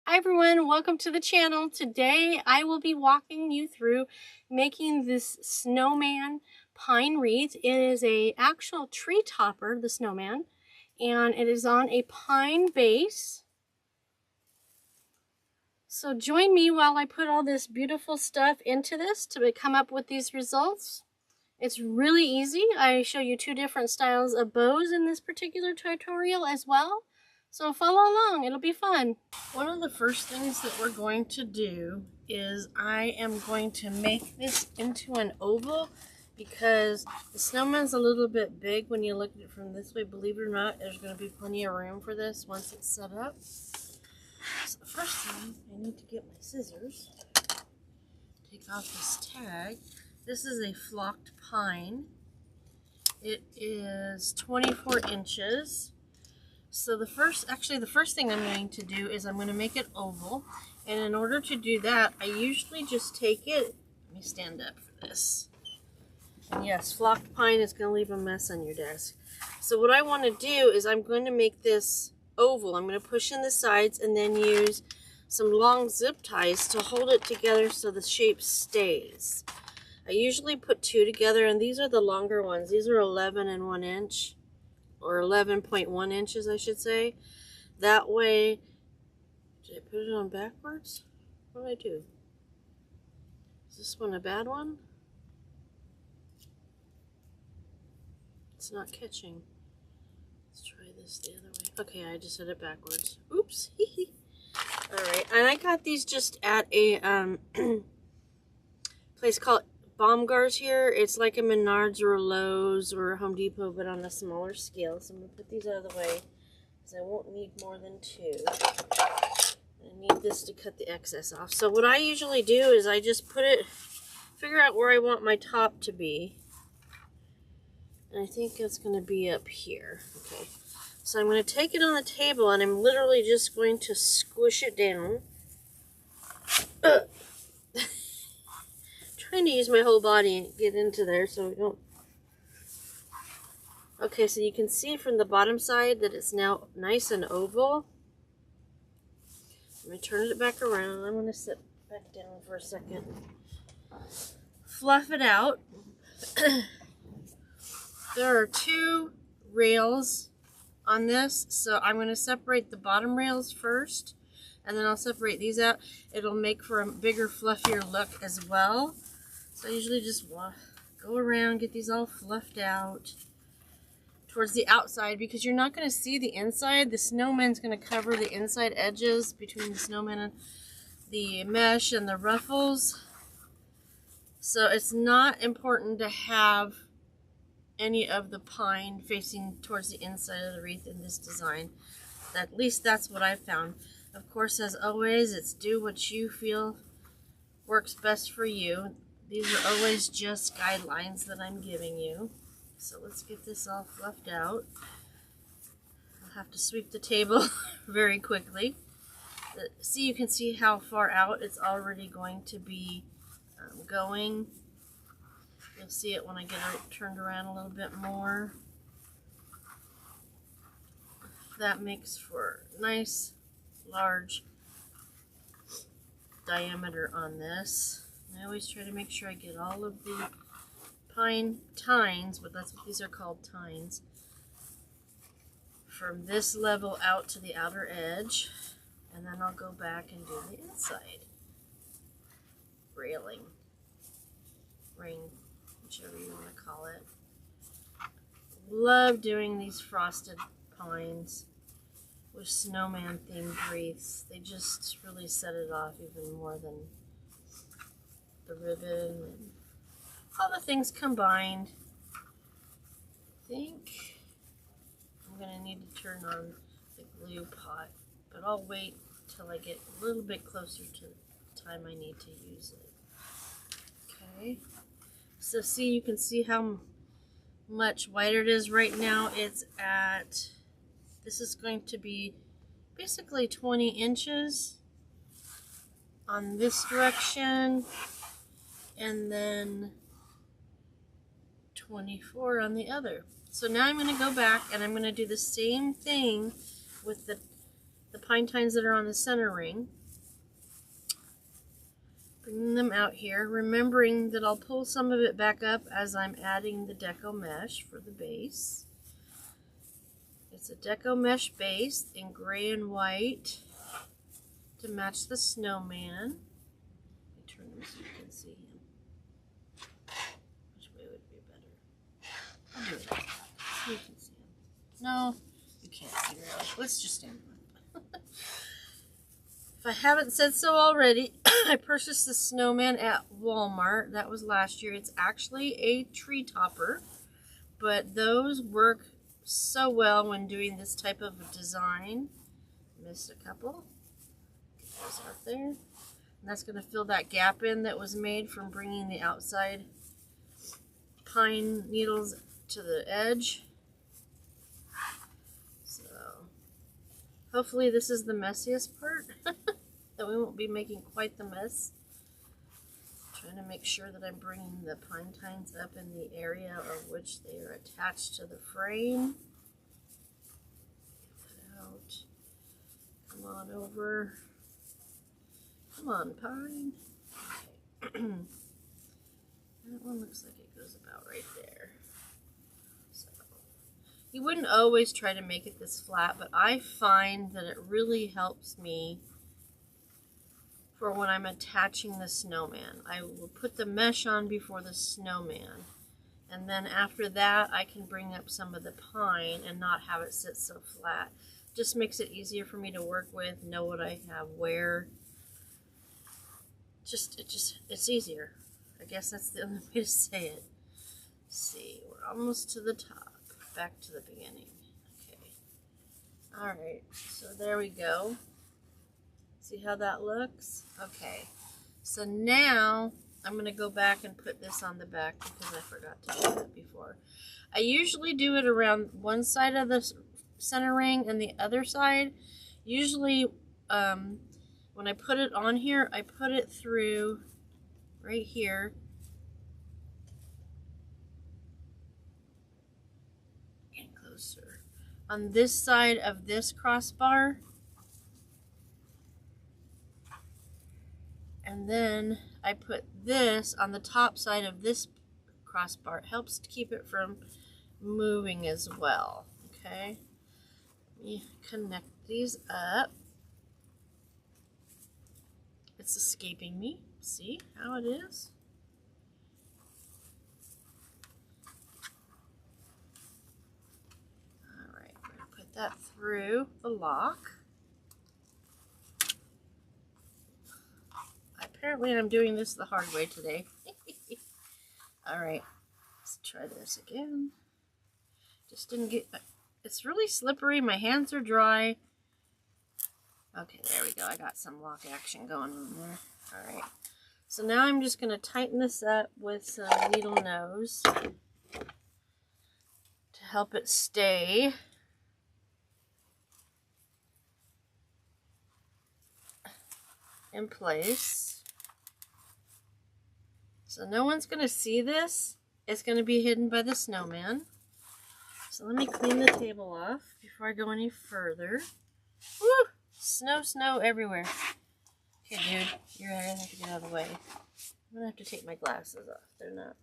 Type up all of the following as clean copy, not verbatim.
Hi everyone, welcome to the channel. Today I will be walking you through making this snowman pine wreath. It is a actual tree topper, the snowman, and it is on a pine base. So join me while I put all this beautiful stuff into this to come up with these results. It's really easy. I show you two different styles of bows in this particular tutorial as well. So follow along, it'll be fun. One of the first things that we're going to do is I am going to make this into an oval because the snowman's a little bit big when you look at it from this way. Believe it or not, there's going to be plenty of room for this once it's set up. So the first thing, I need to get my scissors, take off this tag. This is a flocked pine. It is 24 inches. So the first thing I'm going to do is I'm going to make it oval. And in order to do that, I usually just take it, let me stand up for this. And yes, flocked pine is going to leave a mess on your desk. So what I want to do is I'm going to make this oval. I'm going to push in the sides and then use some long zip ties to hold it together so the shape stays. I usually put two together, and these are the longer ones. These are 11 and 1 inch. Or 11.1 inches, I should say. That way, did I put it on backwards? What did I do? Is this one a bad one? It's not catching. Let's try this the other way. Okay, I just did it backwards. Oops. Alright, and I got these just at a place called Baumgart's here. It's like a Menards or a Lowe's or a Home Depot, but on a smaller scale. So I'm going to put these out of the way because I won't need more than two. I need this to cut the excess off. So what I usually do is I just figure out where I want my top to be. And I think it's going to be up here. Okay. So I'm going to take it on the table and I'm literally just going to squish it down. Trying to use my whole body and get into there so we don't. Okay, so you can see from the bottom side that it's now nice and oval. I'm going to turn it back around. I'm going to sit back down for a second. Fluff it out. There are two rails on this, so I'm going to separate the bottom rails first, and then I'll separate these out. It'll make for a bigger, fluffier look as well. So I usually just go around, get these all fluffed out towards the outside because you're not going to see the inside. The snowman's going to cover the inside edges between the snowman and the mesh and the ruffles. So it's not important to have any of the pine facing towards the inside of the wreath in this design. At least that's what I've found. Of course, as always, it's do what you feel works best for you. These are always just guidelines that I'm giving you. So let's get this all fluffed out. I'll have to sweep the table very quickly. You can see how far out it's already going to be going. You'll see it when I get it turned around a little bit more. That makes for nice, large diameter on this. I always try to make sure I get all of the pine tines, but that's what these are called, tines, from this level out to the outer edge, and then I'll go back and do the inside railing, ring, whichever you want to call it. Love doing these frosted pines with snowman themed wreaths. They just really set it off even more than the ribbon and all the things combined. I think I'm going to need to turn on the glue pot, but I'll wait till I get a little bit closer to the time I need to use it. Okay, so you can see how much whiter it is right now. It's at, this is going to be basically 20 inches on this direction, and then 24 on the other. So now I'm going to go back and I'm going to do the same thing with the pine tines that are on the center ring. Bringing them out here, remembering that I'll pull some of it back up as I'm adding the deco mesh for the base. It's a deco mesh base in gray and white to match the snowman. Let me turn him so you can see him. Which way would be better? I'll do it like that so you can see him. No, you can't see really. Let's just stand up. If I haven't said so already, I purchased the snowman at Walmart. That was last year. It's actually a tree topper, but those work so well when doing this type of a design. Missed a couple. Get those out there. And that's going to fill that gap in that was made from bringing the outside pine needles to the edge. So hopefully this is the messiest part. That we won't be making quite the mess. Trying to make sure that I'm bringing the pine tines up in the area of which they are attached to the frame. Get that out. Come on over. Come on, pine. Okay. That one looks like it goes about right there. So you wouldn't always try to make it this flat, but I find that it really helps me for when I'm attaching the snowman. I will put the mesh on before the snowman, and then after that I can bring up some of the pine and not have it sit so flat. Just makes it easier for me to work with, know what I have where. It's easier. I guess that's the only way to say it. Let's see, we're almost to the top. Back to the beginning. Okay. Alright, so there we go. See how that looks? Okay, so now I'm going to go back and put this on the back because I forgot to do that before. I usually do it around one side of the center ring and the other side. Usually when I put it on here, I put it through right here. Getting closer. On this side of this crossbar. And then I put this on the top side of this crossbar. It helps to keep it from moving as well. Okay. Let me connect these up. It's escaping me. See how it is? Alright, we're going to put that through the lock. Apparently I'm doing this the hard way today. Alright, let's try this again. Just didn't get... It's really slippery. My hands are dry. Okay, there we go. I got some lock action going on there. Alright, so now I'm just going to tighten this up with some needle nose to help it stay. In place. So no one's going to see this. It's going to be hidden by the snowman. So let me clean the table off before I go any further. Woo! Snow, snow everywhere. Okay, dude, you're gonna have to get out of the way. I'm gonna have to take my glasses off. They're not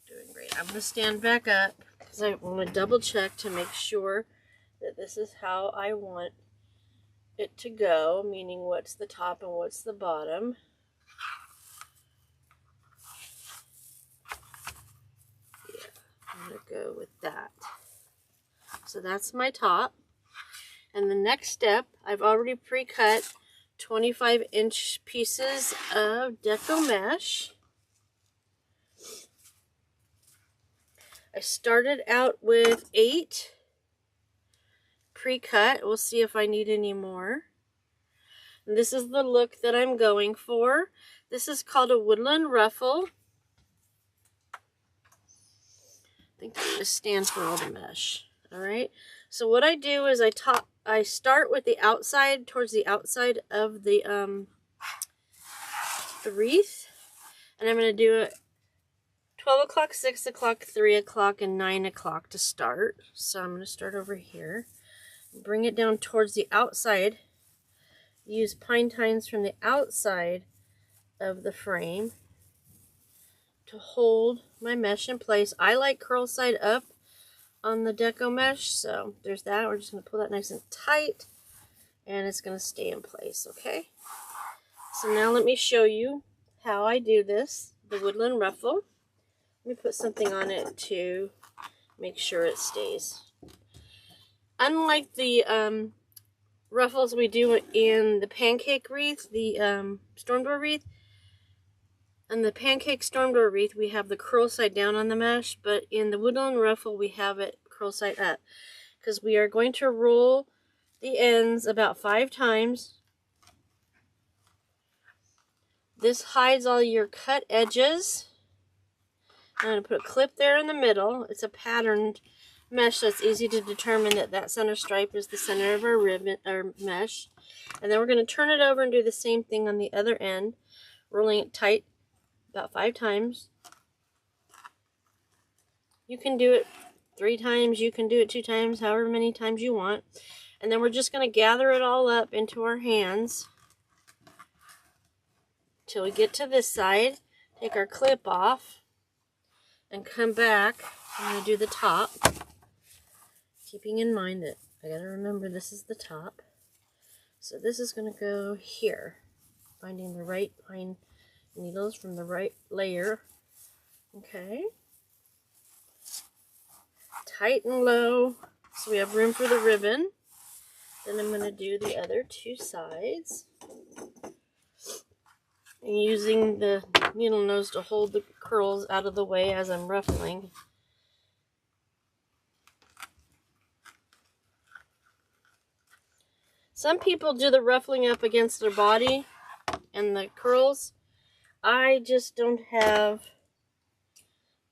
doing great. I'm gonna stand back up because I want to double check to make sure that this is how I want it to go, meaning what's the top and what's the bottom. Yeah, I'm gonna go with that. So that's my top. And the next step, I've already pre-cut 25-inch pieces of deco mesh. I started out with 8 pre-cut. We'll see if I need any more. And this is the look that I'm going for. This is called a woodland ruffle. I think I'm going to stand for all the mesh. Alright, so what I do is I start with the outside, towards the outside of the wreath, and I'm going to do it 12 o'clock, 6 o'clock, 3 o'clock, and 9 o'clock to start. So I'm going to start over here, bring it down towards the outside, use pine tines from the outside of the frame to hold my mesh in place. I like curl side up on the deco mesh, so there's that. We're just going to pull that nice and tight, and it's going to stay in place, okay? So now let me show you how I do this, the woodland ruffle. Let me put something on it to make sure it stays. Unlike the ruffles we do in the pancake wreath, the storm door wreath, and the pancake storm door wreath, we have the curl side down on the mesh, but in the woodland ruffle, we have it curl side up, because we are going to roll the ends about 5 times. This hides all your cut edges. I'm going to put a clip there in the middle. It's a patterned mesh, so it's easy to determine that that center stripe is the center of our ribbon or mesh. And then we're going to turn it over and do the same thing on the other end, rolling it tight about 5 times. You can do it 3 times, you can do it 2 times, however many times you want. And then we're just going to gather it all up into our hands till we get to this side. Take our clip off and come back. I'm going to do the top, keeping in mind that I got to remember this is the top. So this is going to go here, finding the right pine needles from the right layer. Okay. Tight and low so we have room for the ribbon. Then I'm going to do the other 2 sides. And using the needle nose to hold the curls out of the way as I'm ruffling. Some people do the ruffling up against their body and the curls. I just don't have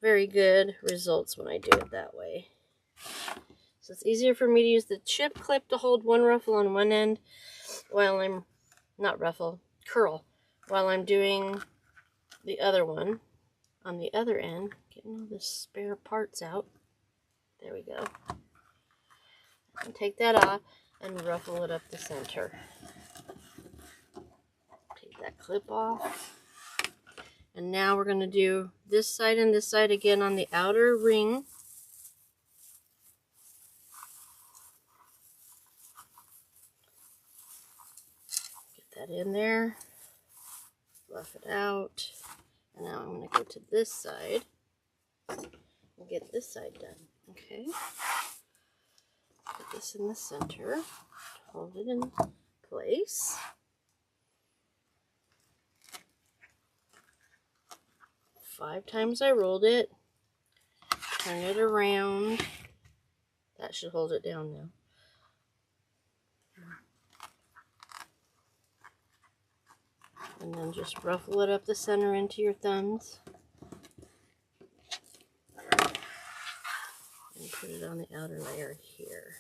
very good results when I do it that way. So it's easier for me to use the chip clip to hold one ruffle on one end while I'm, curl, while I'm doing the other one on the other end. Getting all the spare parts out. There we go. And take that off and ruffle it up the center. Take that clip off. And now we're going to do this side and this side again on the outer ring. Get that in there. Fluff it out. And now I'm going to go to this side and get this side done. Okay. Put this in the center. Hold it in place. Five times I rolled it. Turn it around. That should hold it down now. And then just ruffle it up the center into your thumbs. And put it on the outer layer here.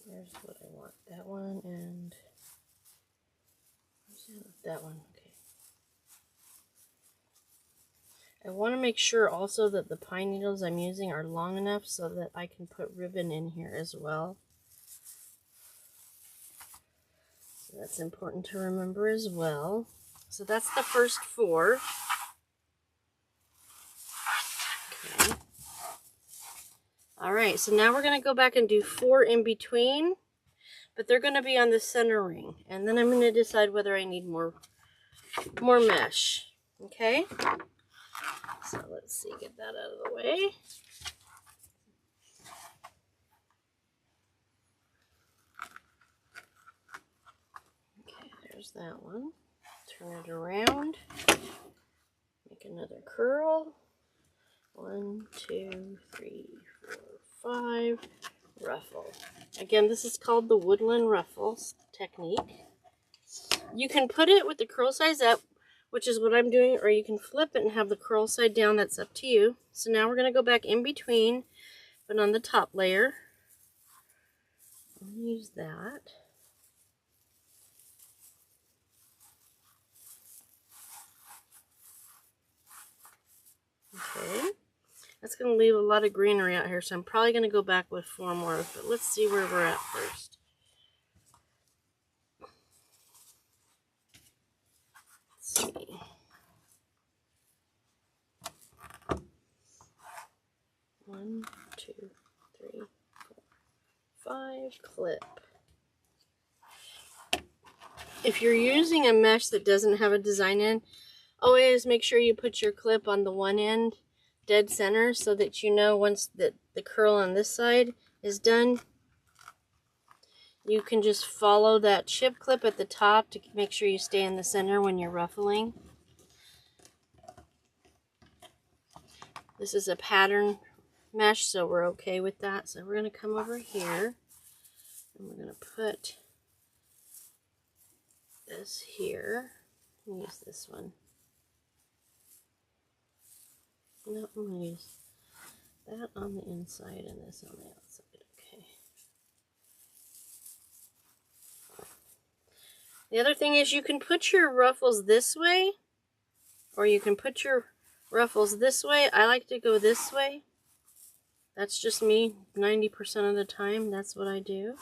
Okay. There's what I want. That one and that one. Okay. I want to make sure also that the pine needles I'm using are long enough so that I can put ribbon in here as well. So that's important to remember as well. So that's the first 4. Okay. Alright, so now we're going to go back and do 4 in between, but they're going to be on the center ring. And then I'm going to decide whether I need more mesh. Okay? So let's see, get that out of the way. Okay, there's that one. Turn it around. Make another curl. 1, 2, 3, 4, 5. Ruffle. Again, this is called the woodland ruffles technique. You can put it with the curl size up, which is what I'm doing, or you can flip it and have the curl side down. That's up to you. So now we're going to go back in between, but on the top layer. I'll use that. Okay. That's going to leave a lot of greenery out here, so I'm probably going to go back with 4 more, but let's see where we're at first. 5 clip. If you're using a mesh that doesn't have a design in, always make sure you put your clip on the one end dead center so that you know once that the curl on this side is done, you can just follow that chip clip at the top to make sure you stay in the center when you're ruffling. This is a pattern mesh, so we're okay with that. So we're going to come over here and we're going to put this here. Use this one. No, I'm going to use that on the inside and this on the outside. Okay. The other thing is you can put your ruffles this way, or you can put your ruffles this way. I like to go this way. That's just me 90% of the time. That's what I do.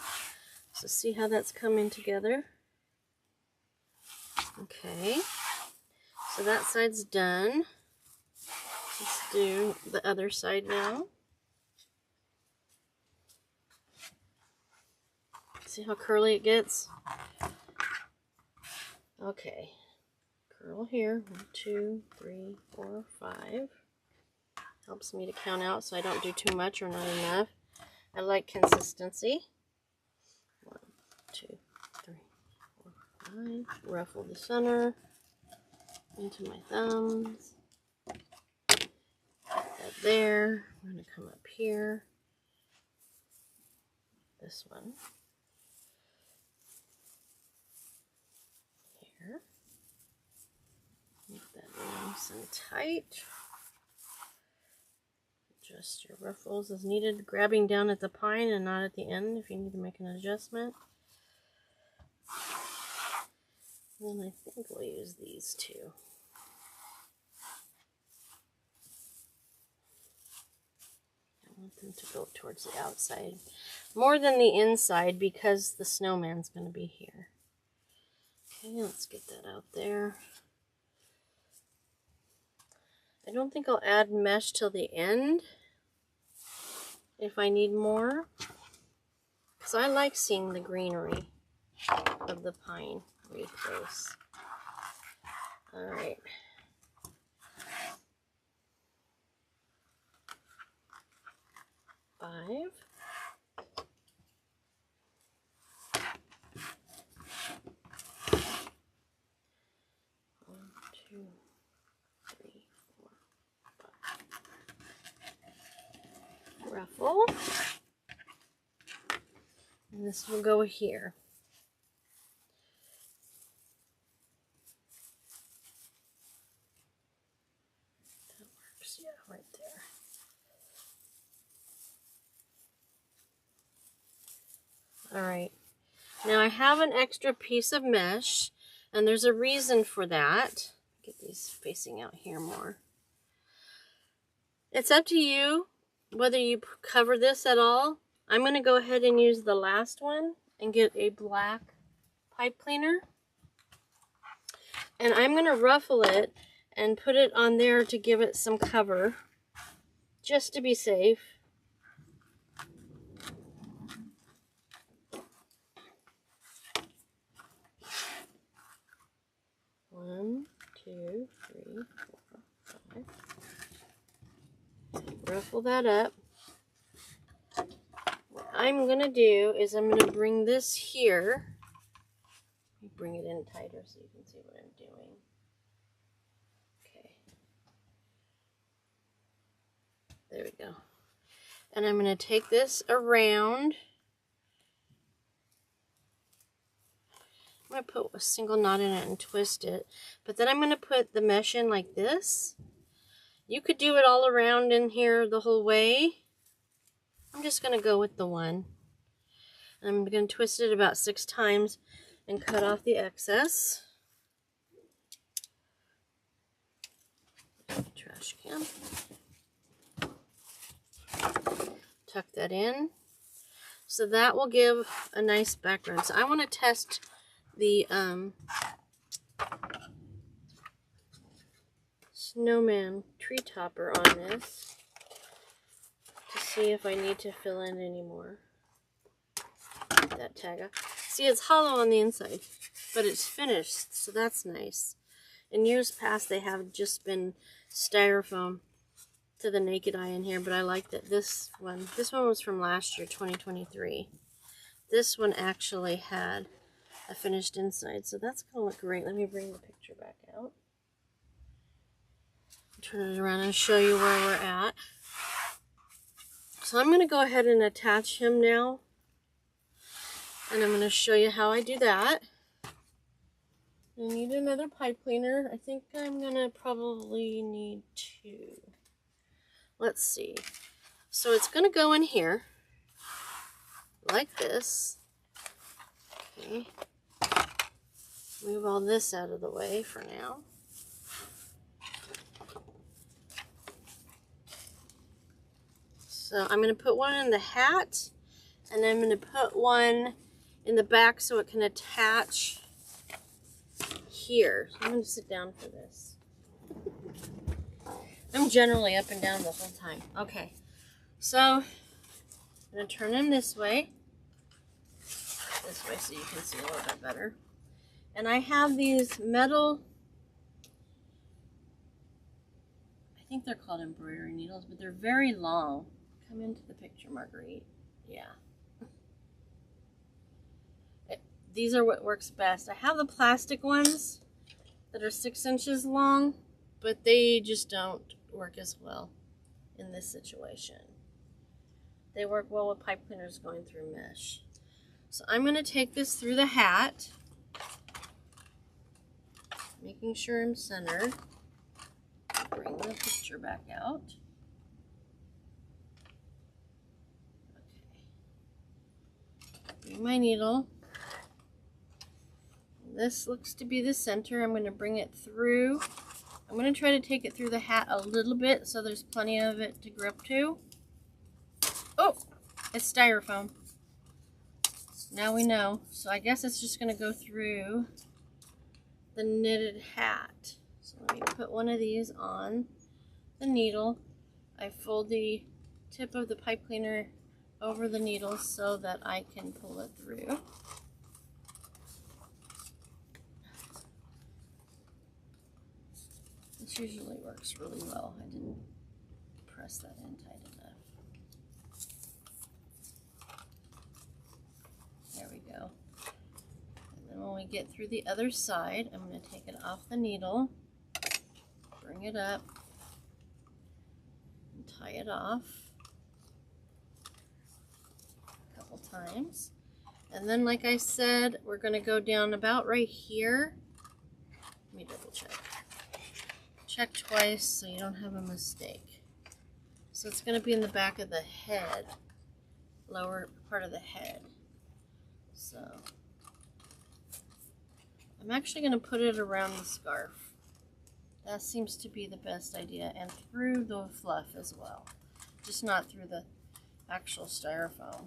So see how that's coming together? Okay. So that side's done. Let's do the other side now. See how curly it gets? Okay. Curl here. 1, 2, 3, 4, 5. Helps me to count out so I don't do too much or not enough. I like consistency. 1, 2, 3, 4, 5. Ruffle the center into my thumbs. That there. I'm going to come up here. This one. Here. Make that nice and tight. Adjust your ruffles as needed, grabbing down at the pine and not at the end if you need to make an adjustment. And then I think we'll use these two. I want them to go towards the outside more than the inside because the snowman's going to be here. Okay, let's get that out there. I don't think I'll add mesh till the end if I need more, because I like seeing the greenery of the pine wreath base. Alright. Five. One, two, 3, 4, 5. Ruffle. And this will go here. That works, yeah, right there. Alright. Now I have an extra piece of mesh, and there's a reason for that. Get these facing out here more. It's up to you whether you cover this at all. I'm going to go ahead and use the last one and get a black pipe cleaner. And I'm going to ruffle it and put it on there to give it some cover, just to be safe. One, 2, 3, 4, 5. Ruffle that up. What I'm going to do is I'm going to bring this here. Bring it in tighter so you can see what I'm doing. Okay. There we go. And I'm going to take this around. I'm going to put a single knot in it and twist it. But then I'm going to put the mesh in like this. You could do it all around in here the whole way. I'm just going to go with the one. And I'm going to twist it about 6 times and cut off the excess. Trash can. Tuck that in. So that will give a nice background. So I want to test the Snowman tree topper on this to see if I need to fill in any more. get that tag off. See, it's hollow on the inside, but it's finished, so that's nice. In years past, they have just been styrofoam to the naked eye in here, but I like that this one was from last year, 2023. This one actually had a finished inside, so that's gonna look great. Let me bring the picture back out. Turn it around and show you where we're at. So I'm gonna go ahead and attach him now, and I'm gonna show you how I do that. I need another pipe cleaner. I think I'm gonna probably need 2. Let's see. So it's gonna go in here like this. Okay. Move all this out of the way for now. So I'm gonna put one in the hat, and I'm gonna put one in the back so it can attach here. So I'm going to sit down for this. I'm generally up and down the whole time. Okay, so I'm going to turn him this way so you can see a little bit better. And I have these metal, I think they're called embroidery needles, but they're very long. Come into the picture, Marguerite. Yeah. These are what works best. I have the plastic ones that are 6 inches long, but they just don't work as well in this situation. They work well with pipe cleaners going through mesh. So I'm going to take this through the hat, making sure I'm centered. Bring the picture back out. Okay. Bring my needle. This looks to be the center. I'm going to bring it through. I'm going to try to take it through the hat a little bit so there's plenty of it to grip to. Oh, it's styrofoam. Now we know. So I guess it's just going to go through the knitted hat. So let me put one of these on the needle. I fold the tip of the pipe cleaner over the needle so that I can pull it through. This usually works really well. I didn't press that in tight enough. There we go. And then when we get through the other side, I'm going to take it off the needle, bring it up, and tie it off a couple times. And then, like I said, we're going to go down about right here. Let me double check. Check twice so you don't have a mistake. So it's going to be in the back of the head, lower part of the head. So I'm actually going to put it around the scarf. That seems to be the best idea, and through the fluff as well, just not through the actual styrofoam.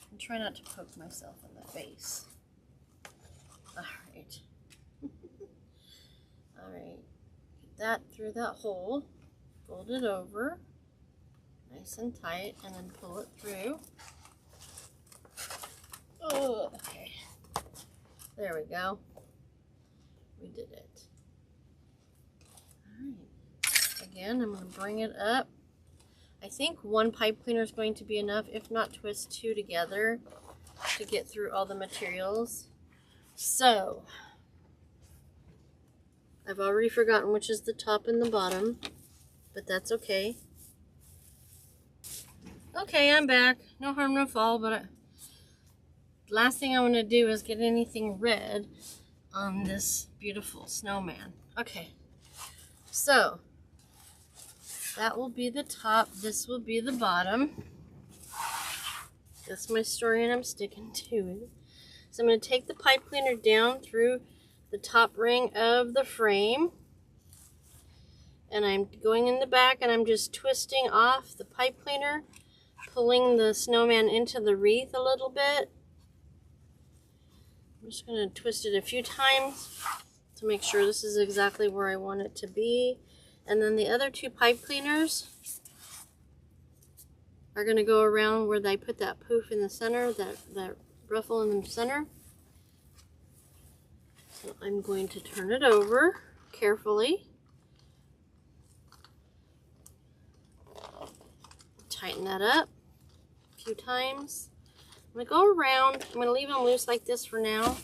And try not to poke myself in the face. All right. All right. That through that hole, fold it over nice and tight, and then pull it through. Oh, okay. There we go. We did it. All right. Again, I'm going to bring it up. I think one pipe cleaner is going to be enough, if not twist 2 together to get through all the materials. So I've already forgotten which is the top and the bottom, but that's okay. Okay, I'm back. No harm, no foul, but last thing I want to do is get anything red on this beautiful snowman. Okay, so that will be the top. This will be the bottom. That's my story, and I'm sticking to it. So I'm going to take the pipe cleaner down through the top ring of the frame, and I'm going in the back, and I'm just twisting off the pipe cleaner, pulling the snowman into the wreath a little bit. I'm just going to twist it a few times to make sure this is exactly where I want it to be. And then the other 2 pipe cleaners are going to go around where they put that poof in the center, that ruffle in the center. So I'm going to turn it over carefully. Tighten that up a few times. I'm going to go around. I'm going to leave them loose like this for now.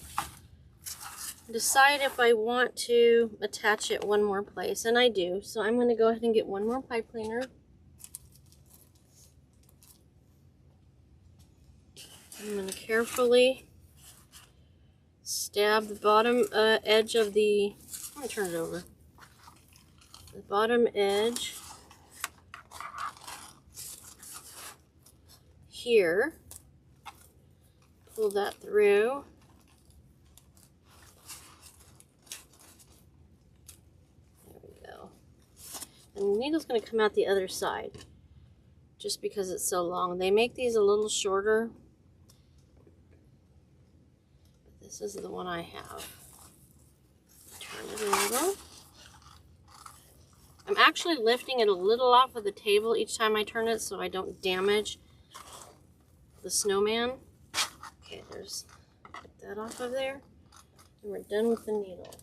Decide if I want to attach it one more place, and I do. So I'm going to go ahead and get one more pipe cleaner. I'm going to carefully stab the bottom edge of the, I'm going to turn it over, the bottom edge here, pull that through. And the needle's going to come out the other side just because it's so long. They make these a little shorter. But this is the one I have. Turn it over. I'm actually lifting it a little off of the table each time I turn it so I don't damage the snowman. Okay, there's, get that off of there. And we're done with the needle.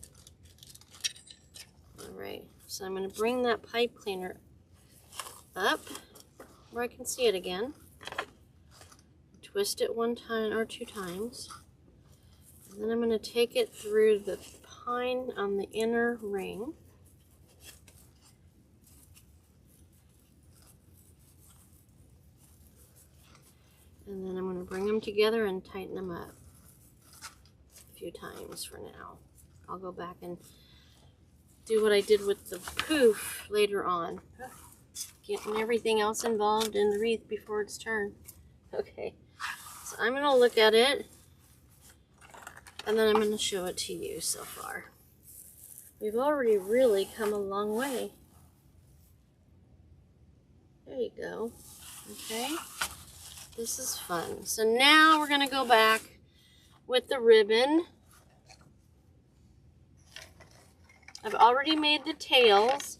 Alright. So I'm going to bring that pipe cleaner up where I can see it again. Twist it one time or two times. And then I'm going to take it through the pine on the inner ring. And then I'm going to bring them together and tighten them up a few times for now. I'll go back and do what I did with the poof later on. Getting everything else involved in the wreath before it's turned. Okay, so I'm going to look at it and then I'm going to show it to you so far. We've already really come a long way. There you go. Okay, this is fun. So now we're going to go back with the ribbon. I've already made the tails.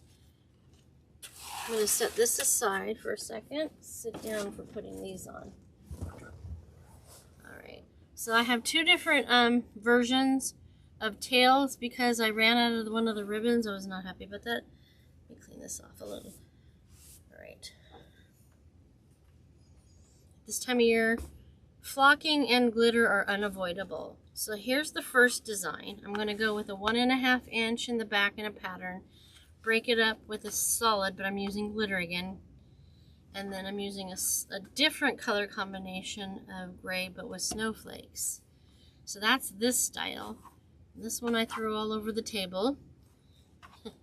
I'm going to set this aside for a second. Sit down for putting these on. Alright, so I have two different versions of tails because I ran out of one of the ribbons. I was not happy about that. Let me clean this off a little. Alright. This time of year, flocking and glitter are unavoidable. So here's the first design. I'm going to go with a 1.5 inch in the back in a pattern, break it up with a solid, but I'm using glitter again, and then I'm using a different color combination of gray but with snowflakes. So that's this style. This one I threw all over the table. Okay,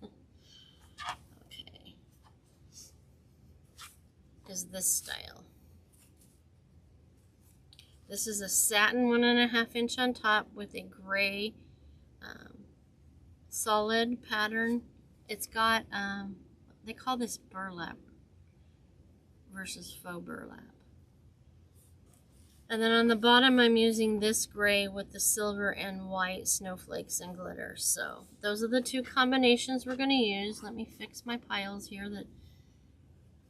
is this style. This is a satin 1.5 inch on top with a gray solid pattern. It's got, they call this burlap versus faux burlap. And then on the bottom I'm using this gray with the silver and white snowflakes and glitter. So those are the two combinations we're going to use. Let me fix my piles here that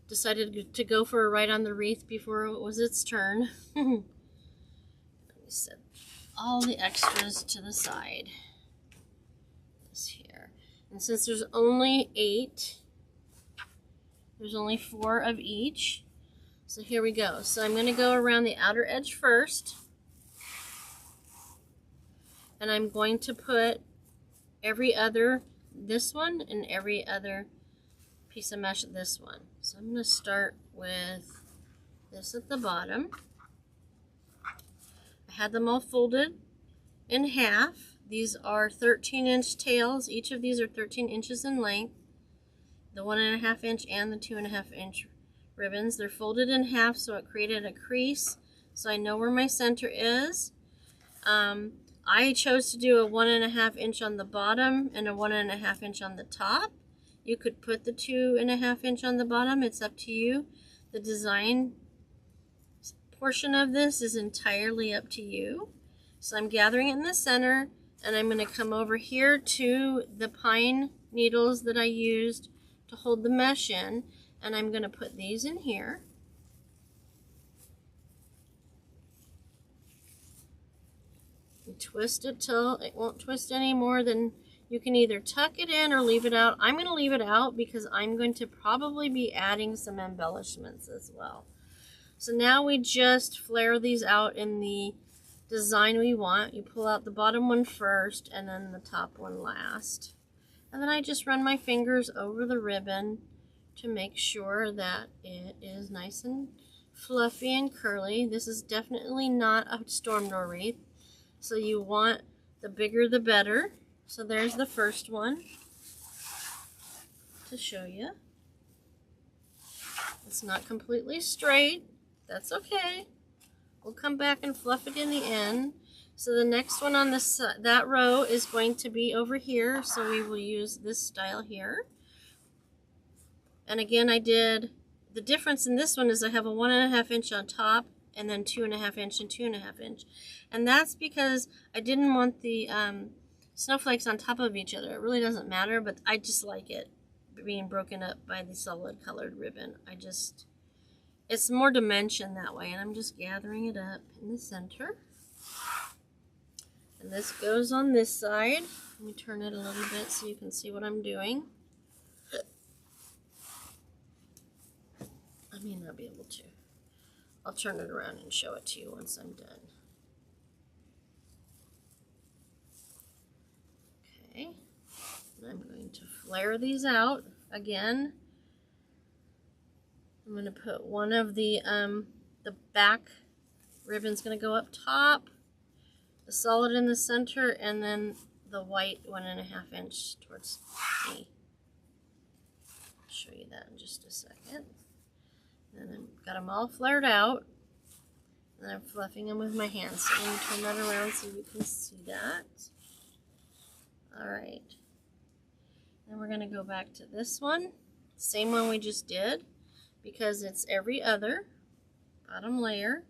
decided to go for a ride on the wreath before it was its turn. Set all the extras to the side. This here. And since there's only 8, there's only 4 of each. So here we go. So I'm going to go around the outer edge first. And I'm going to put every other, this one, and every other piece of mesh, this one. So I'm going to start with this at the bottom. I had them all folded in half. These are 13-inch tails. Each of these are 13 inches in length. The 1.5 inch and the 2.5 inch ribbons. They're folded in half so it created a crease so I know where my center is. I chose to do a 1.5 inch on the bottom and a 1.5 inch on the top. You could put the 2.5 inch on the bottom. It's up to you. The design portion of this is entirely up to you. So I'm gathering it in the center and I'm going to come over here to the pine needles that I used to hold the mesh in, and I'm going to put these in here. You twist it till it won't twist any more than you can either tuck it in or leave it out. I'm going to leave it out because I'm going to probably be adding some embellishments as well. So now we just flare these out in the design we want. You pull out the bottom one first and then the top one last. And then I just run my fingers over the ribbon to make sure that it is nice and fluffy and curly. This is definitely not a storm door wreath, so you want the bigger the better. So there's the first one to show you. It's not completely straight. That's okay. We'll come back and fluff it in the end. So the next one on this that row is going to be over here, so we will use this style here. And again, I did, the difference in this one is I have a 1.5 inch on top and then 2.5 inch and 2.5 inch. And that's because I didn't want the snowflakes on top of each other. It really doesn't matter, but I just like it being broken up by the solid colored ribbon. It's more dimension that way, and I'm just gathering it up in the center. And this goes on this side. Let me turn it a little bit so you can see what I'm doing. I may not be able to. I'll turn it around and show it to you once I'm done. Okay, and I'm going to flare these out again. I'm going to put one of the back ribbon's going to go up top, the solid in the center, and then the white 1.5 inch towards me. I'll show you that in just a second. And then got them all flared out, and I'm fluffing them with my hands. So let me turn that around so you can see that. All right. Then we're going to go back to this one, same one we just did, because it's every other bottom layer.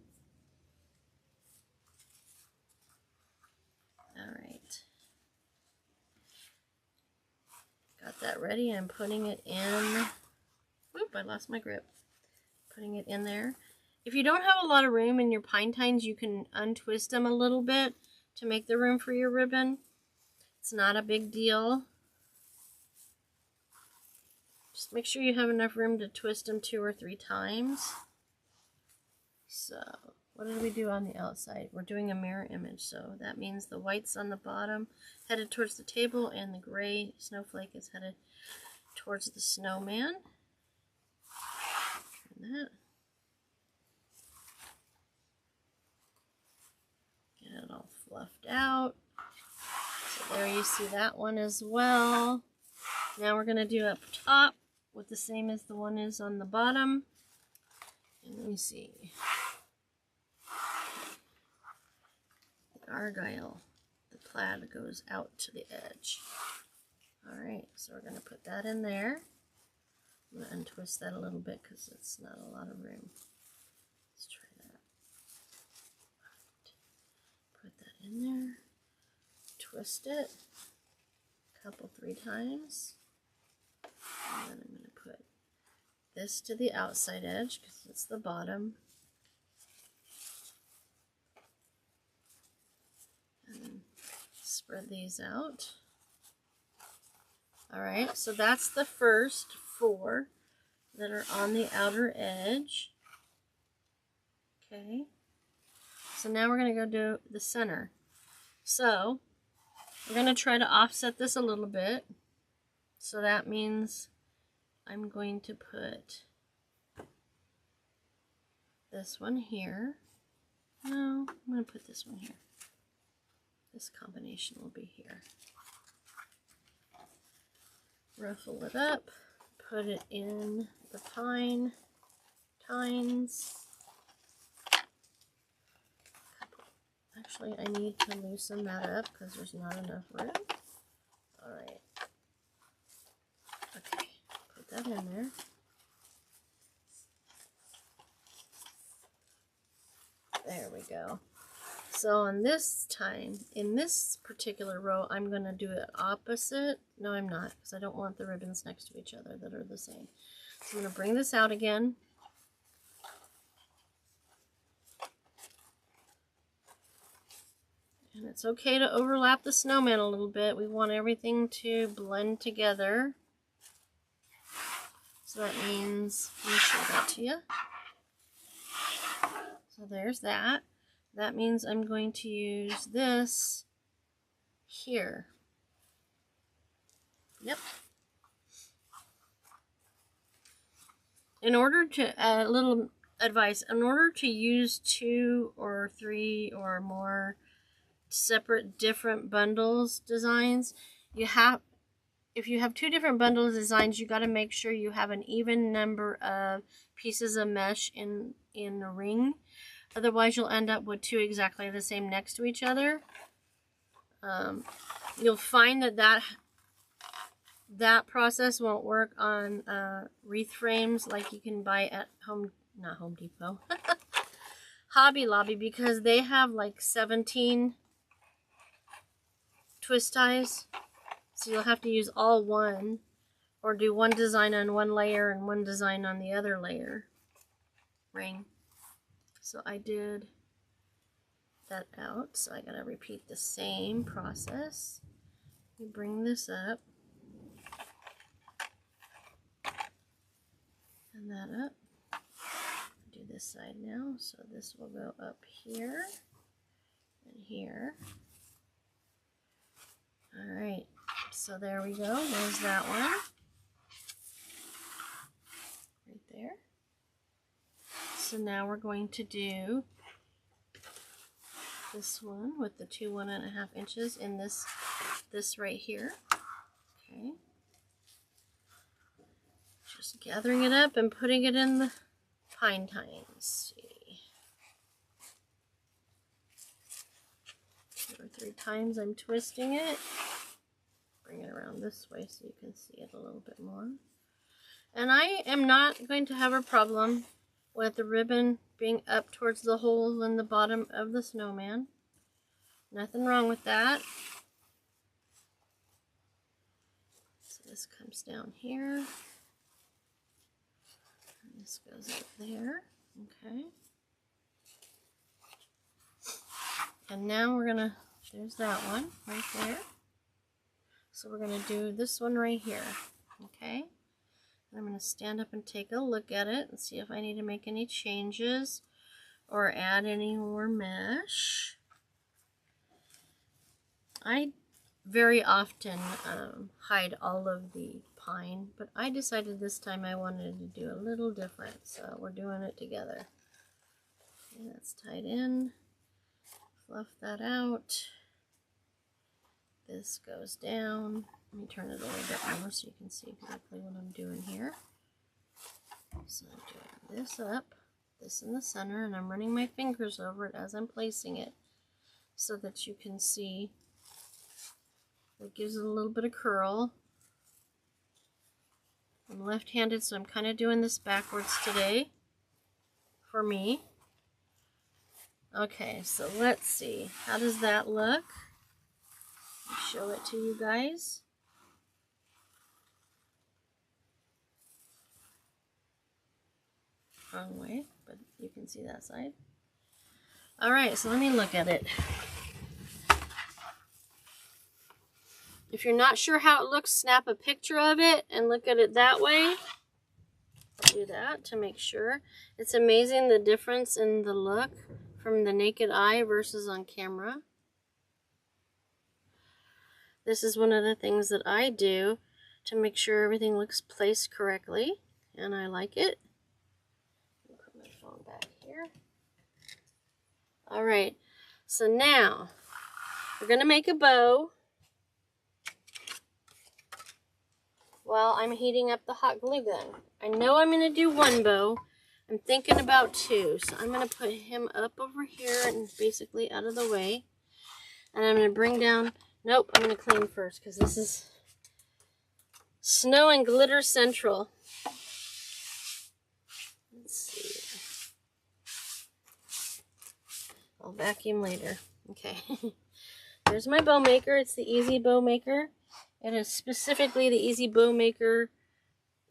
All right. Got that ready. I'm putting it in. Oop, I lost my grip. Putting it in there. If you don't have a lot of room in your pine tines, you can untwist them a little bit to make the room for your ribbon. It's not a big deal. Just make sure you have enough room to twist them 2 or 3 times. So, what did we do on the outside? We're doing a mirror image, so that means the white's on the bottom, headed towards the table, and the gray snowflake is headed towards the snowman. That. Get it all fluffed out. So there you see that one as well. Now we're going to do up top with the same as the one is on the bottom. And let me see. The argyle, the plaid goes out to the edge. Alright, so we're going to put that in there. I'm going to untwist that a little bit because it's not a lot of room. Let's try that. Right. Put that in there. Twist it a couple, 3 times. And then I'm going to put this to the outside edge because it's the bottom. And then spread these out. Alright, so that's the first 4 that are on the outer edge. Okay, so now we're going to go do the center. So we're going to try to offset this a little bit. So that means I'm going to put this one here. No, I'm going to put this one here. This combination will be here. Ruffle it up, put it in the pine tines. Actually, I need to loosen that up because there's not enough room. Alright. Okay, put that in there. There we go. So on this time, in this particular row, I'm going to do it opposite. No, I'm not, because I don't want the ribbons next to each other that are the same. So I'm going to bring this out again. And it's okay to overlap the snowman a little bit. We want everything to blend together. So that means, let me show that to you. So there's that. That means I'm going to use this here. Yep. In order to, a little advice, in order to use 2 or 3 or more separate different bundles designs, if you have 2 different bundles designs, you got to make sure you have an even number of pieces of mesh in the ring. Otherwise, you'll end up with 2 exactly the same next to each other. You'll find that process won't work on wreath frames like you can buy at not Home Depot, Hobby Lobby, because they have like 17 twist ties. So you'll have to use all one, or do one design on one layer and one design on the other layer ring. So I did that out, so I gotta repeat the same process. You bring this up and that up. Do this side now, so this will go up here and here. All right, so there we go. There's that one right there. So now we're going to do this one with the 2 1.5 inches in this right here. Okay, just gathering it up and putting it in the pine tines. 2 or 3 times I'm twisting it. Bring it around this way so you can see it a little bit more. And I am not going to have a problem with the ribbon being up towards the hole in the bottom of the snowman. Nothing wrong with that. So this comes down here. And this goes up there. Okay. And now we're going to, there's that one right there. So we're going to do this one right here. Okay. I'm going to stand up and take a look at it and see if I need to make any changes or add any more mesh. I very often hide all of the pine, but I decided this time I wanted to do a little different, so we're doing it together. Okay, that's tied in. Fluff that out. This goes down. Let me turn it a little bit more so you can see exactly what I'm doing here. So I'm doing this up, this in the center, and I'm running my fingers over it as I'm placing it so that you can see. It gives it a little bit of curl. I'm left-handed, so I'm kind of doing this backwards today for me. Okay, so let's see. How does that look? I'll show it to you guys. Wrong way, but you can see that side. All right, so let me look at it. If you're not sure how it looks, snap a picture of it and look at it that way. I'll do that to make sure. It's amazing the difference in the look from the naked eye versus on camera. This is one of the things that I do to make sure everything looks placed correctly, and I like it. I'll put my phone back here. All right, so now we're going to make a bow while I'm heating up the hot glue gun. I know I'm going to do one bow. I'm thinking about 2, so I'm going to put him up over here and basically out of the way. And I'm going to bring down, nope, I'm going to clean first because this is Snow and Glitter Central. Let's see. I'll vacuum later. Okay. There's my bow maker. It's the Easy Bow Maker. It is specifically the Easy Bow Maker,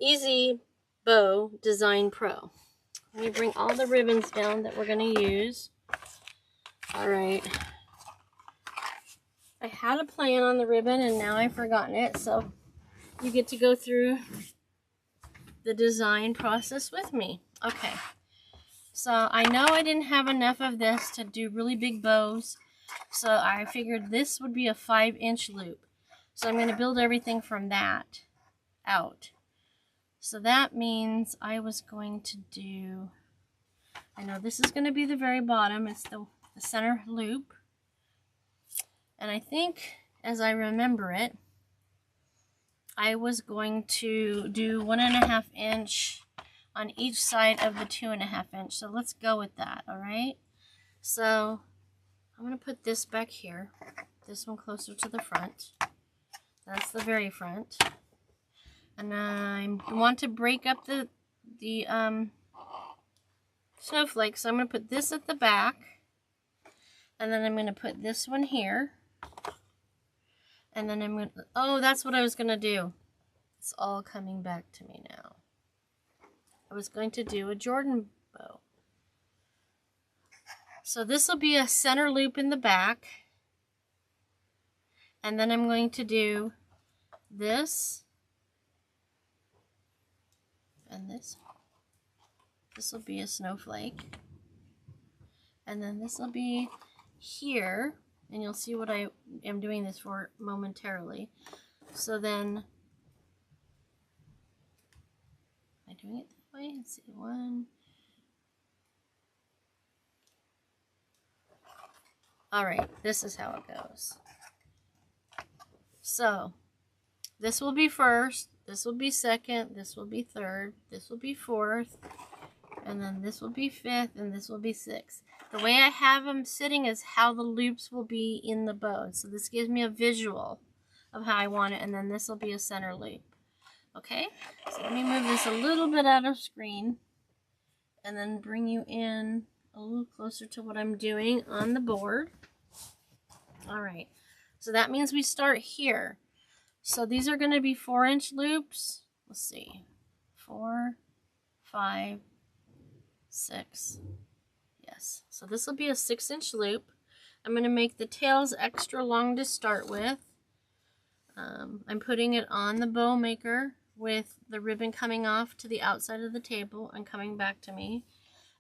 Easy Bow Design Pro. Let me bring all the ribbons down that we're going to use. All right. I had a plan on the ribbon and now I've forgotten it, so you get to go through the design process with me. Okay, so I know I didn't have enough of this to do really big bows, so I figured this would be a 5-inch loop. So I'm going to build everything from that out. So that means I was going to do, I know this is going to be the very bottom, it's the center loop. And I think, as I remember it, I was going to do 1.5 inch on each side of the 2.5 inch. So let's go with that, all right? So I'm going to put this back here, this one closer to the front. That's the very front. And I want to break up the snowflake, so I'm going to put this at the back. And then I'm going to put this one here. And then I'm going to, oh, that's what I was going to do. It's all coming back to me now. I was going to do a Jordan bow. So this will be a center loop in the back. And then I'm going to do this. And this. This will be a snowflake. And then this will be here. And you'll see what I am doing this for momentarily. So then, am I doing it that way? Let's see, 1. All right, this is how it goes. So, this will be first, this will be second, this will be third, this will be fourth, and then this will be fifth, and this will be sixth. The way I have them sitting is how the loops will be in the bow. So this gives me a visual of how I want it, and then this will be a center loop. Okay, so let me move this a little bit out of screen, and then bring you in a little closer to what I'm doing on the board. All right, so that means we start here. So these are going to be 4-inch loops. Let's see, 4, 5, 6. Yes, so this will be a 6-inch loop. I'm going to make the tails extra long to start with. I'm putting it on the bow maker with the ribbon coming off to the outside of the table and coming back to me.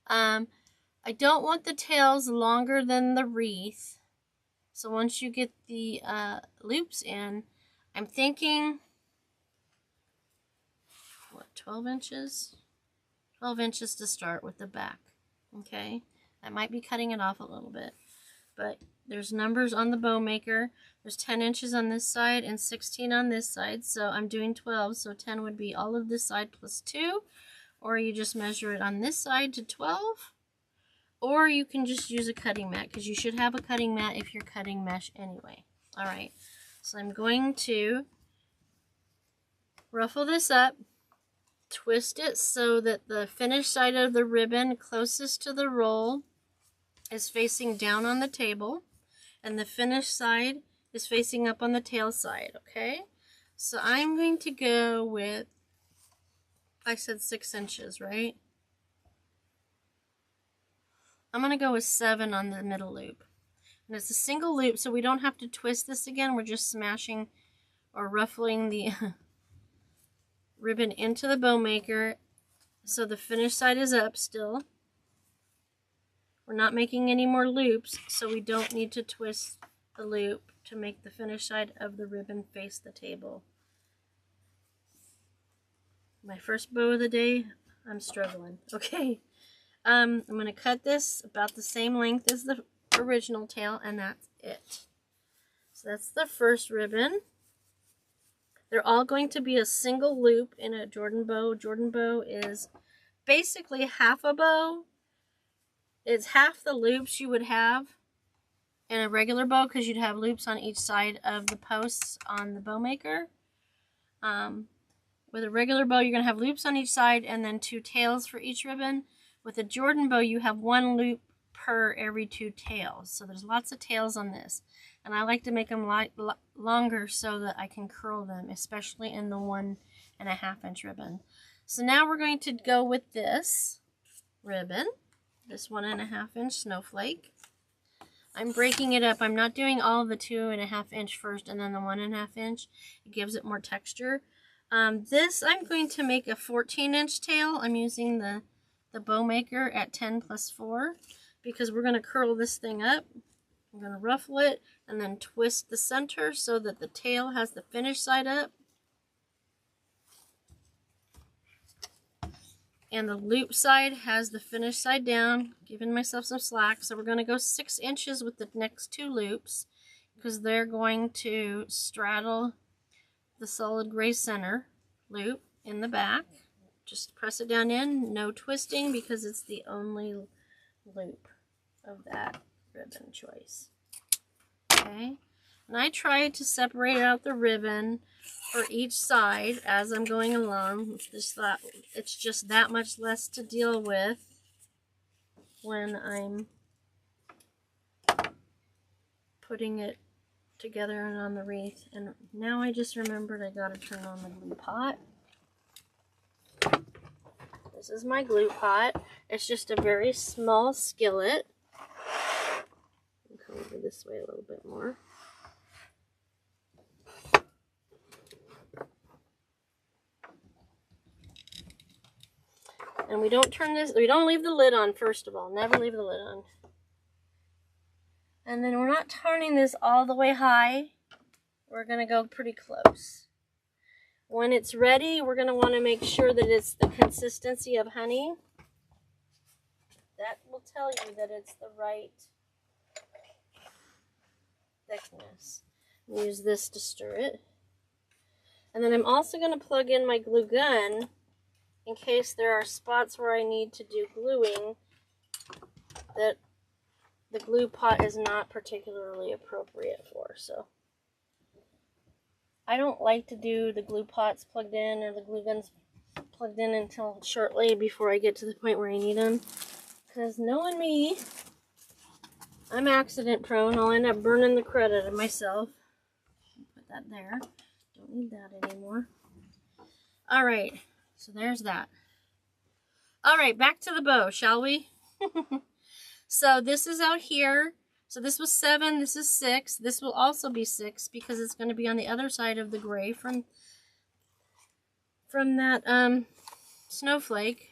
I don't want the tails longer than the wreath. So once you get the loops in, I'm thinking, what, 12 inches? 12 inches to start with the back, okay? I might be cutting it off a little bit, but there's numbers on the bow maker. There's 10 inches on this side and 16 on this side, so I'm doing 12, so 10 would be all of this side plus 2, or you just measure it on this side to 12, or you can just use a cutting mat, because you should have a cutting mat if you're cutting mesh anyway. All right, so I'm going to ruffle this up, twist it so that the finished side of the ribbon closest to the roll is facing down on the table, and the finished side is facing up on the tail side, okay? So I'm going to go with, I said 6 inches, right? I'm going to go with 7 on the middle loop. And it's a single loop, so we don't have to twist this again. We're just smashing or ruffling the ribbon into the bow maker, so the finished side is up still. We're not making any more loops, so we don't need to twist the loop to make the finished side of the ribbon face the table. My first bow of the day, I'm struggling. Okay, I'm going to cut this about the same length as the original tail, and that's it. So that's the first ribbon. They're all going to be a single loop in a Jordan bow. Jordan bow is basically half a bow. It's half the loops you would have in a regular bow, because you'd have loops on each side of the posts on the bow maker. With a regular bow, you're going to have loops on each side and then 2 tails for each ribbon. With a Jordan bow, you have 1 loop per every 2 tails. So there's lots of tails on this. And I like to make them longer so that I can curl them, especially in the 1.5 inch ribbon. So now we're going to go with this ribbon, this 1.5 inch snowflake. I'm breaking it up. I'm not doing all of the 2.5 inch first and then the 1.5 inch. It gives it more texture. This, I'm going to make a 14-inch tail. I'm using the bow maker at 10+4 because we're going to curl this thing up. I'm going to ruffle it and then twist the center so that the tail has the finished side up and the loop side has the finished side down, giving myself some slack. So we're going to go 6 inches with the next 2 loops because they're going to straddle the solid gray center loop in the back. Just press it down in, no twisting because it's the only loop of that ribbon choice. Okay, and I try to separate out the ribbon for each side as I'm going along. It's just that much less to deal with when I'm putting it together and on the wreath. And now I just remembered I gotta turn on the glue pot. This is my glue pot. It's just a very small skillet. I'll come over this way a little bit more. And we don't leave the lid on first of all. Never leave the lid on. And then we're not turning this all the way high. We're going to go pretty close. When it's ready, we're going to want to make sure that it's the consistency of honey. That will tell you that it's the right thickness. Use this to stir it. And then I'm also going to plug in my glue gun in case there are spots where I need to do gluing that the glue pot is not particularly appropriate for. So I don't like to do the glue pots plugged in or the glue guns plugged in until shortly before I get to the point where I need them. Because knowing me, I'm accident prone. I'll end up burning the credit of myself. Put that there. Don't need that anymore. Alright, so there's that. Alright, back to the bow, shall we? So this is out here. So this was 7, this is 6. This will also be 6 because it's going to be on the other side of the gray from that snowflake.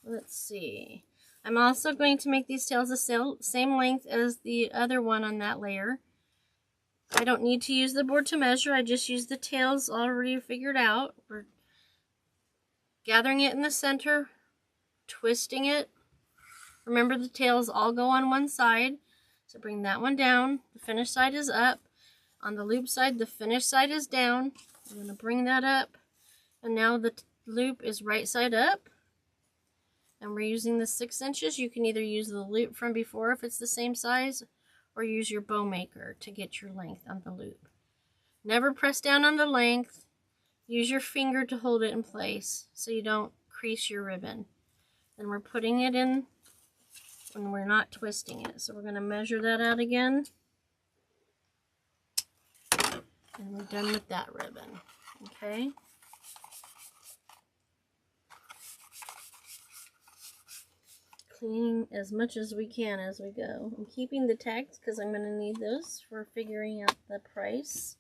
Let's see. I'm also going to make these tails the same length as the other one on that layer. I don't need to use the board to measure. I just use the tails already figured out. We're gathering it in the center, twisting it. Remember, the tails all go on one side. So bring that one down. The finished side is up. On the loop side, the finished side is down. I'm going to bring that up. And now the loop is right side up. And we're using the 6 inches. You can either use the loop from before if it's the same size, or use your bow maker to get your length on the loop. Never press down on the length. Use your finger to hold it in place so you don't crease your ribbon. And we're putting it in when we're not twisting it. So we're going to measure that out again. And we're done with that ribbon. Okay. Cleaning as much as we can as we go. I'm keeping the tags because I'm going to need those for figuring out the price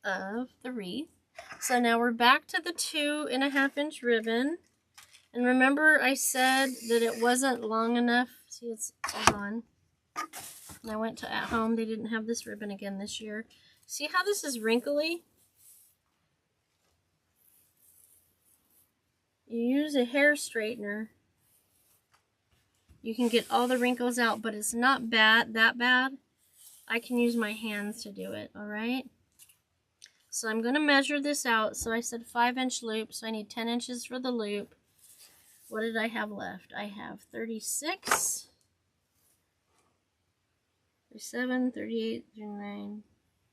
of the wreath. So now we're back to the 2.5 inch ribbon. And remember I said that it wasn't long enough. See, it's all gone. And I went to At Home. They didn't have this ribbon again this year. See how this is wrinkly? You use a hair straightener. You can get all the wrinkles out, but it's not that bad. I can use my hands to do it, alright? So I'm going to measure this out. So I said 5-inch loop, so I need 10 inches for the loop. What did I have left? I have 36, 37, 38, 39,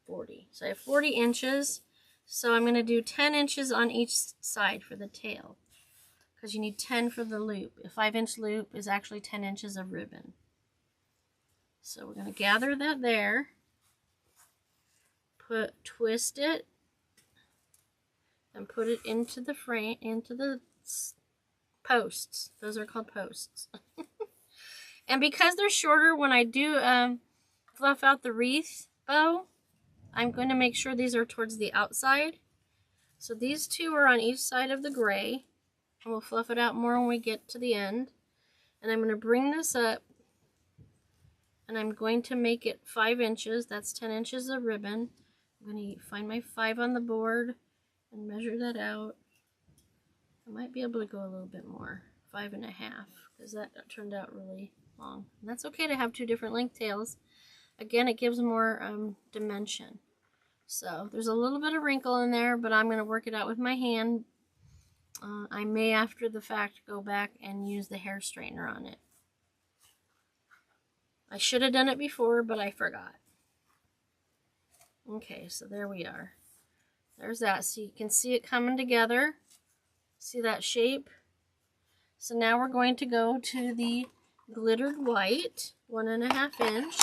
40. So I have 40 inches. So I'm going to do 10 inches on each side for the tail, because you need 10 for the loop. A 5-inch loop is actually 10 inches of ribbon. So we're going to gather that there, twist it, and put it into the frame, into the posts. Those are called posts. And because they're shorter, when I do fluff out the wreath bow, I'm going to make sure these are towards the outside. So these two are on each side of the gray. And we'll fluff it out more when we get to the end. And I'm going to bring this up. And I'm going to make it 5 inches. That's 10 inches of ribbon. I'm going to find my 5 on the board and measure that out. I might be able to go a little bit more. 5.5, because that turned out really long. And that's okay to have 2 different length tails. Again, it gives more dimension. So there's a little bit of wrinkle in there, but I'm going to work it out with my hand. I may, after the fact, go back and use the hair straightener on it. I should have done it before, but I forgot. Okay, so there we are. There's that. So you can see it coming together. See that shape? So now we're going to go to the glittered white, 1.5 inch,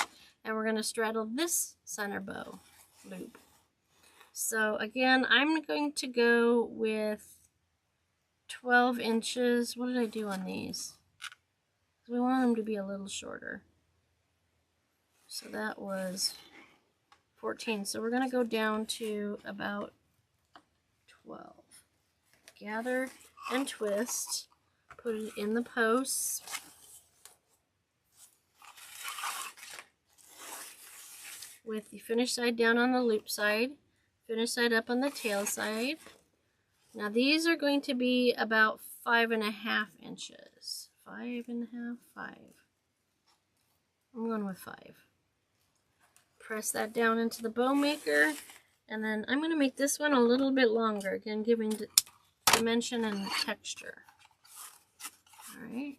and we're going to straddle this center bow loop. So again, I'm going to go with 12 inches. What did I do on these? We want them to be a little shorter. So that was 14. So we're going to go down to about 12. Gather and twist. Put it in the posts. With the finish side down on the loop side. Finish side up on the tail side. Now these are going to be about 5.5 inches. 5.5, 5. I'm going with 5. Press that down into the bow maker, and then I'm going to make this one a little bit longer, again giving dimension and texture. Alright,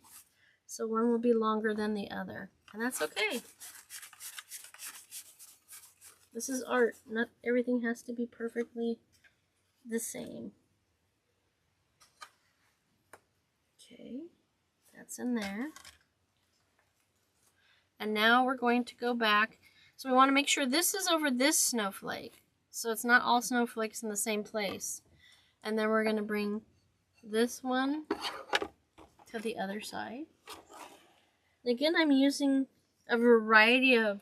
so one will be longer than the other, and that's okay. This is art, not everything has to be perfectly the same. Okay, that's in there. And now we're going to go back. So we want to make sure this is over this snowflake. So it's not all snowflakes in the same place. And then we're going to bring this one to the other side. And again, I'm using a variety of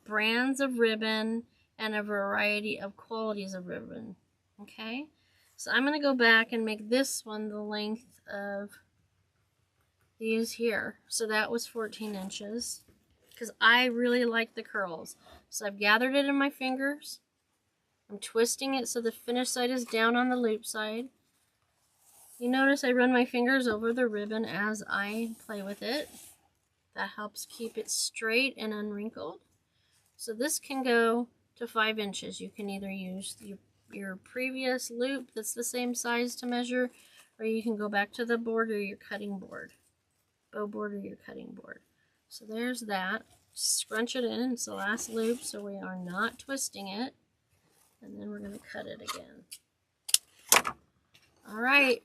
brands of ribbon and a variety of qualities of ribbon. Okay? So I'm going to go back and make this one the length of these here. So that was 14 inches. Because I really like the curls. So I've gathered it in my fingers. I'm twisting it so the finished side is down on the loop side. You notice I run my fingers over the ribbon as I play with it. That helps keep it straight and unwrinkled. So this can go to 5 inches. You can either use your previous loop that's the same size to measure, or you can go back to the board or your cutting board. Bow board or your cutting board. So there's that. Scrunch it in. It's the last loop, so we are not twisting it. And then we're going to cut it again. Alright.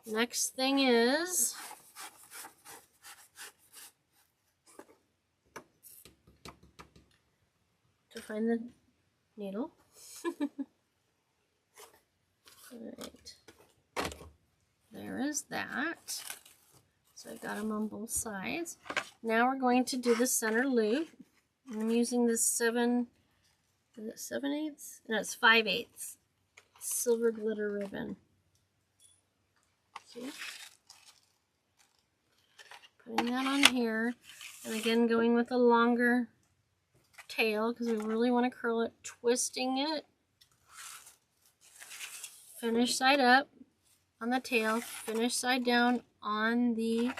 Next thing is to find the needle. Alright. There is that. So I've got them on both sides. Now we're going to do the center loop. I'm using this 7, is it 7/8? No, it's 5/8 silver glitter ribbon. See? Putting that on here. And again, going with a longer tail because we really want to curl it. Twisting it. Finish side up on the tail. Finish side down on the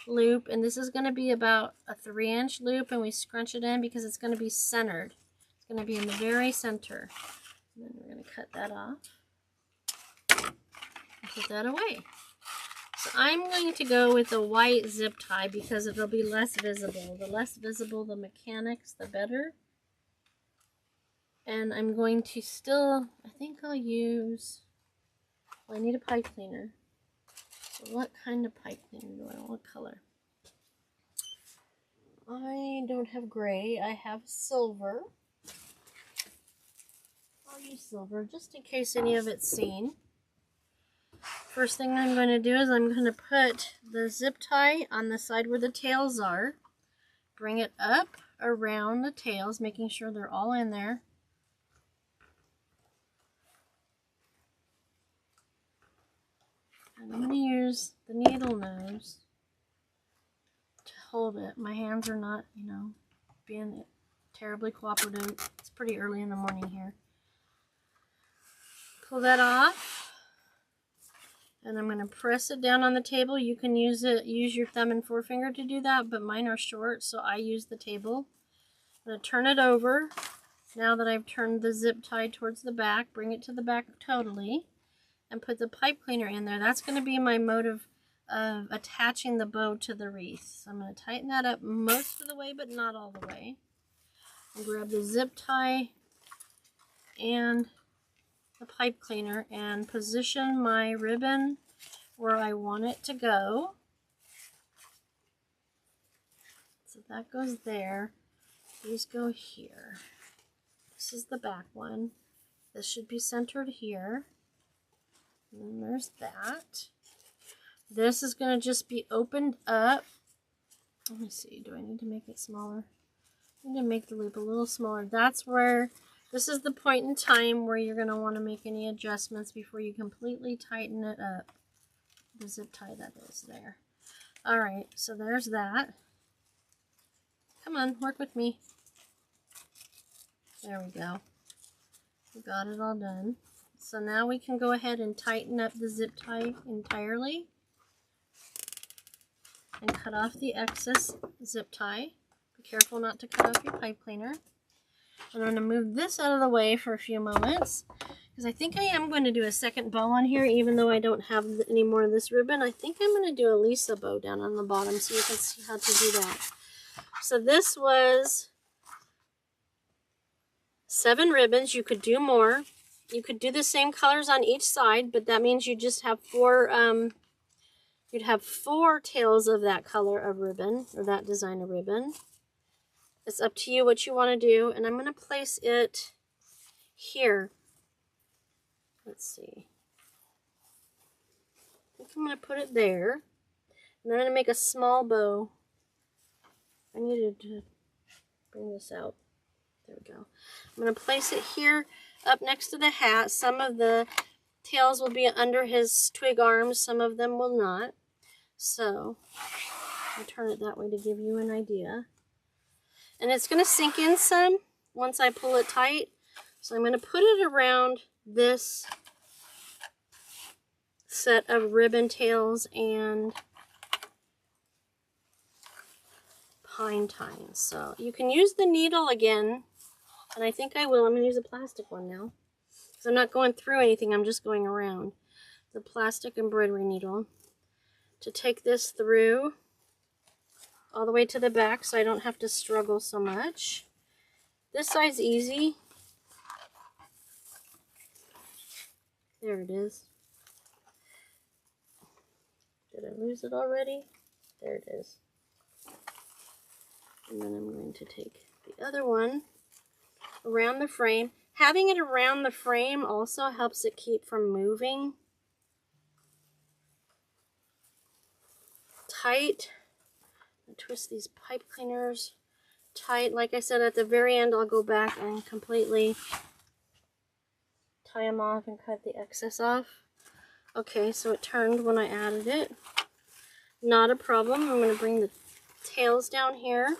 loop, and this is going to be about a 3-inch loop, and we scrunch it in because it's going to be centered. It's going to be in the very center. And then we're going to cut that off and put that away. So I'm going to go with a white zip tie because it'll be less visible. The less visible the mechanics, the better. And I'm going to still, I think I'll use, well, I need a pipe cleaner. So what kind of pipe cleaner do I want? What color? I don't have gray. I have silver. I'll use silver just in case any of it's seen. First thing I'm going to do is I'm going to put the zip tie on the side where the tails are. Bring it up around the tails, making sure they're all in there. And I'm going to use the needle nose to hold it. My hands are not, you know, being terribly cooperative. It's pretty early in the morning here. Pull that off. And I'm going to press it down on the table. You can use your thumb and forefinger to do that, but mine are short, so I use the table. I'm going to turn it over. Now that I've turned the zip tie towards the back, bring it to the back totally, and put the pipe cleaner in there. That's going to be my mode of attaching the bow to the wreath. So I'm going to tighten that up most of the way, but not all the way. And grab the zip tie and the pipe cleaner and position my ribbon where I want it to go. So that goes there. These go here. This is the back one. This should be centered here. And then there's that. This is going to just be opened up. Let me see. Do I need to make it smaller? I need to make the loop a little smaller. That's where... This is the point in time where you're going to want to make any adjustments before you completely tighten it up. The zip tie that is there. Alright, so there's that. Come on, work with me. There we go. We got it all done. So now we can go ahead and tighten up the zip tie entirely. And cut off the excess zip tie. Be careful not to cut off your pipe cleaner. I'm going to move this out of the way for a few moments because I think I am going to do a second bow on here even though I don't have any more of this ribbon. I think I'm going to do a Lisa bow down on the bottom so you can see how to do that. So this was 7 ribbons. You could do more. You could do the same colors on each side, but that means you just have 4, you'd have 4 tails of that color of ribbon or that design of ribbon. It's up to you what you want to do, and I'm going to place it here. Let's see. I think I'm going to put it there, and then I'm going to make a small bow. I needed to bring this out. There we go. I'm going to place it here up next to the hat. Some of the tails will be under his twig arms, some of them will not. So, I'll turn it that way to give you an idea. And it's going to sink in some once I pull it tight. So I'm going to put it around this set of ribbon tails and pine tines. So you can use the needle again, and I think I will. I'm going to use a plastic one now. So I'm not going through anything, I'm just going around. The plastic embroidery needle to take this through all the way to the back so I don't have to struggle so much. This side's easy. There it is. Did I lose it already? There it is. And then I'm going to take the other one around the frame. Having it around the frame also helps it keep from moving. Tight. Twist these pipe cleaners tight. Like I said, at the very end I'll go back and completely tie them off and cut the excess off. Okay, so it turned when I added it. Not a problem. I'm going to bring the tails down here.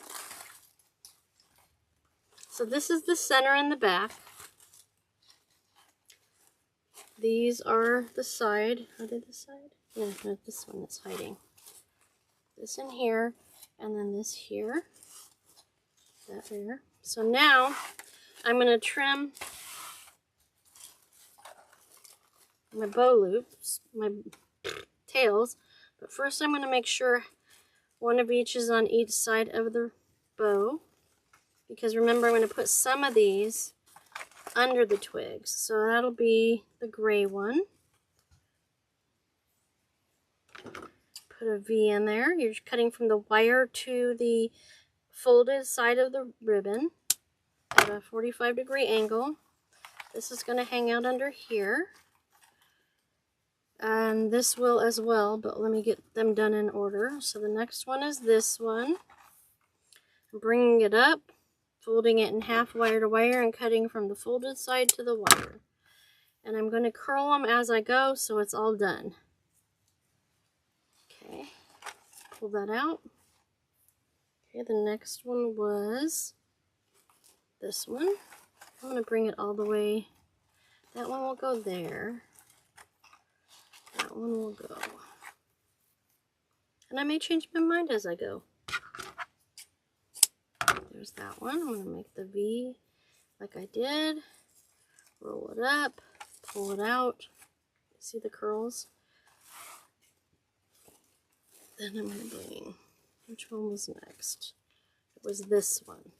So this is the center and the back. These are the side. Are they the side? No, not this one that's hiding. This in here. And then this here, that there. So now I'm going to trim my bow loops, my tails. But first I'm going to make sure one of each is on each side of the bow. Because remember, I'm going to put some of these under the twigs. So that'll be the gray one. Put a V in there. You're cutting from the wire to the folded side of the ribbon at a 45-degree angle. This is going to hang out under here. And this will as well, but let me get them done in order. So the next one is this one. I'm bringing it up, folding it in half wire to wire, and cutting from the folded side to the wire. And I'm going to curl them as I go so it's all done. Okay, pull that out. Okay, the next one was this one. I'm going to bring it all the way. That one will go there. That one will go. And I may change my mind as I go. There's that one. I'm going to make the V like I did. Roll it up. Pull it out. See the curls? Then I'm going to bring, which one was next? It was this one.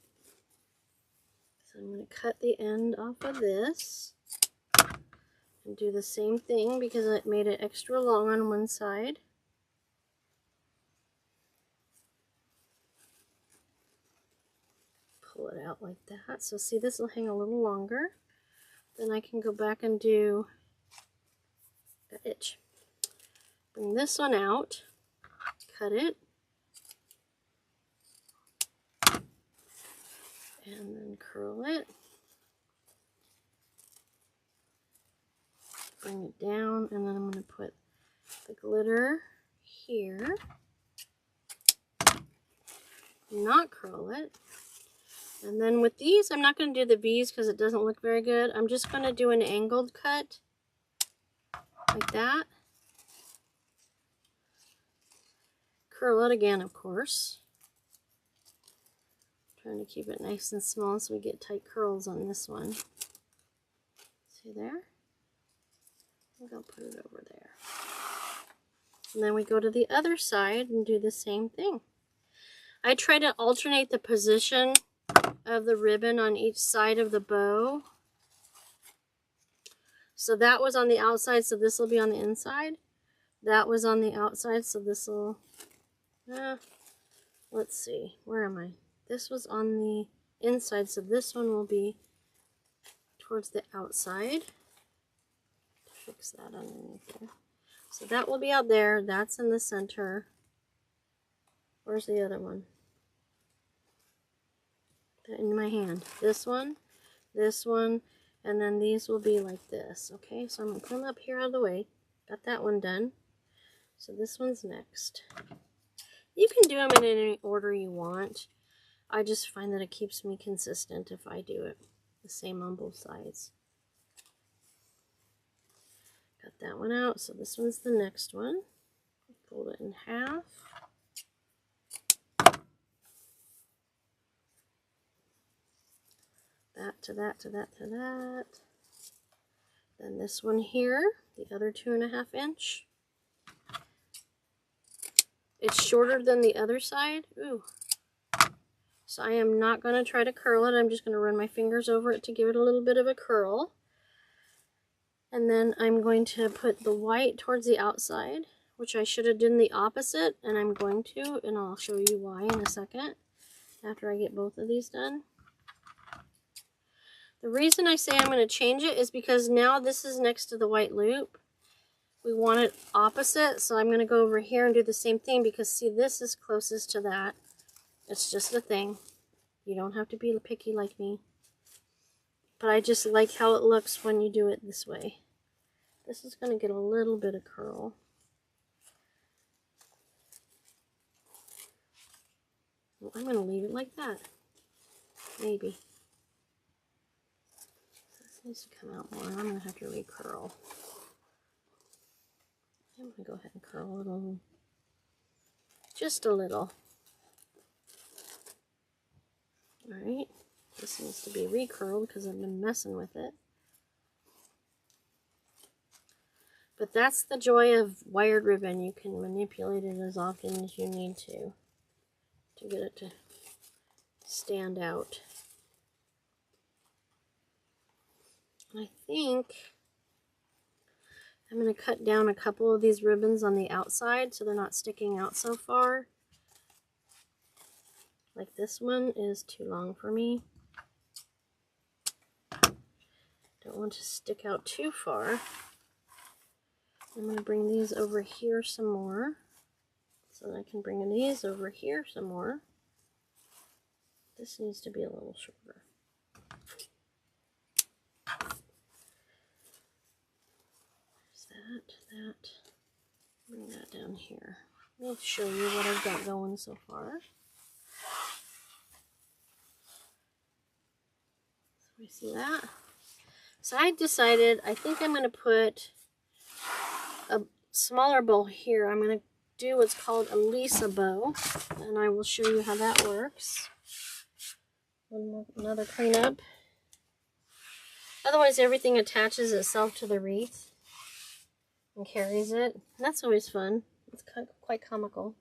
So I'm going to cut the end off of this and do the same thing because it made it extra long on one side. Pull it out like that. So see, this will hang a little longer. Then I can go back and do the itch. Bring this one out, cut it, and then curl it. Bring it down, and then I'm going to put the glitter here. Not curl it. And then with these, I'm not going to do the V's because it doesn't look very good. I'm just going to do an angled cut like that. Curl it again, of course. Trying to keep it nice and small so we get tight curls on this one. See there? I think I'll put it over there. And then we go to the other side and do the same thing. I try to alternate the position of the ribbon on each side of the bow. So that was on the outside, so this will be on the inside. That was on the outside, so this will, let's see, where am I? This was on the inside, so this one will be towards the outside. Fix that underneath there. So that will be out there, that's in the center. Where's the other one? In my hand. This one, and then these will be like this. Okay, so I'm going to put them up here out of the way. Got that one done. So this one's next. You can do them in any order you want. I just find that it keeps me consistent if I do it the same on both sides. Got that one out, so this one's the next one. Fold it in half. That to that to that to that. Then this one here, the other 2.5 inch. It's shorter than the other side. Ooh. So I am not going to try to curl it. I'm just going to run my fingers over it to give it a little bit of a curl. And then I'm going to put the white towards the outside, which I should have done the opposite, and I'm going to, and I'll show you why in a second after I get both of these done. The reason I say I'm going to change it is because now this is next to the white loop. We want it opposite, so I'm going to go over here and do the same thing because, see, this is closest to that. It's just a thing. You don't have to be picky like me. But I just like how it looks when you do it this way. This is going to get a little bit of curl. Well, I'm going to leave it like that. Maybe. This needs to come out more. I'm going to have to recurl. I'm going to go ahead and curl a little. Just a little. Alright. This needs to be recurled because I've been messing with it. But that's the joy of wired ribbon. You can manipulate it as often as you need to get it to stand out. I think I'm going to cut down a couple of these ribbons on the outside so they're not sticking out so far. Like this one is too long for me. Don't want to stick out too far. I'm going to bring these over here some more. So that I can bring these over here some more. This needs to be a little shorter. There's that. Bring that down here. Let me show you what I've got going so far. So we see that. So I decided, I think I'm going to put a smaller bow here. I'm going to do what's called a Lisa bow, and I will show you how that works. Another cleanup. Otherwise, everything attaches itself to the wreath and carries it. And that's always fun. It's quite comical.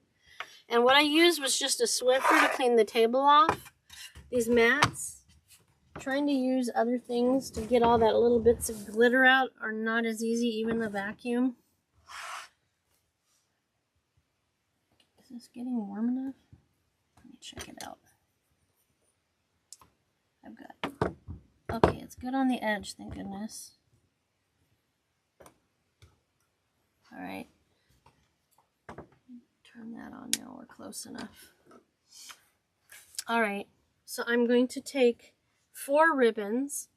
And what I used was just a Swiffer to clean the table off. These mats. Trying to use other things to get all that little bits of glitter out are not as easy, even the vacuum. Is this getting warm enough? Let me check it out. I've got... Okay, it's good on the edge, thank goodness. Alright. Turn that on now, we're close enough. Alright, so I'm going to take 4 ribbons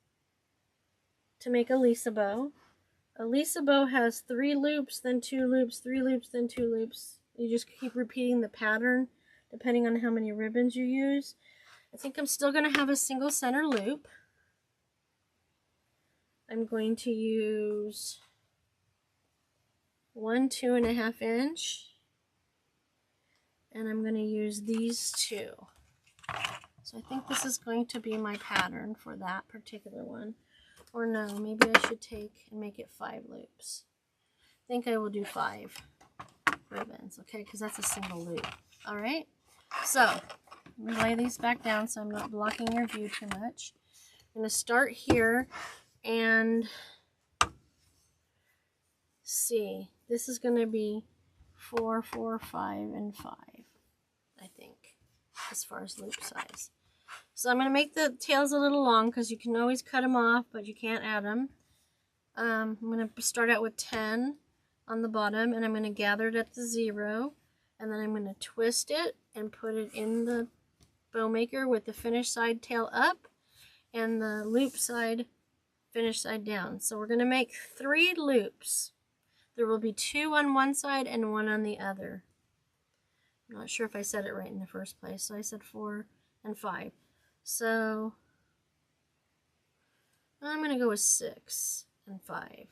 to make a Lisa bow. A Lisa bow has 3 loops, then 2 loops, 3 loops, then 2 loops. You just keep repeating the pattern depending on how many ribbons you use. I think I'm still going to have a single center loop. I'm going to use 1 2.5 inch, and I'm going to use these 2. So I think this is going to be my pattern for that particular one. Or no, maybe I should take and make it 5 loops. I think I will do 5 ribbons, okay, because that's a single loop. Alright, so let me lay these back down so I'm not blocking your view too much. I'm going to start here and see. This is going to be 4, 4, 5, and 5, I think, as far as loop size. So I'm going to make the tails a little long because you can always cut them off, but you can't add them. I'm going to start out with 10 on the bottom, and I'm going to gather it at the 0, and then I'm going to twist it and put it in the bow maker with the finished side tail up and the loop side finished side down. So we're going to make 3 loops. There will be 2 on one side and 1 on the other. I'm not sure if I said it right in the first place, so I said 4 and 5. So I'm going to go with 6 and 5.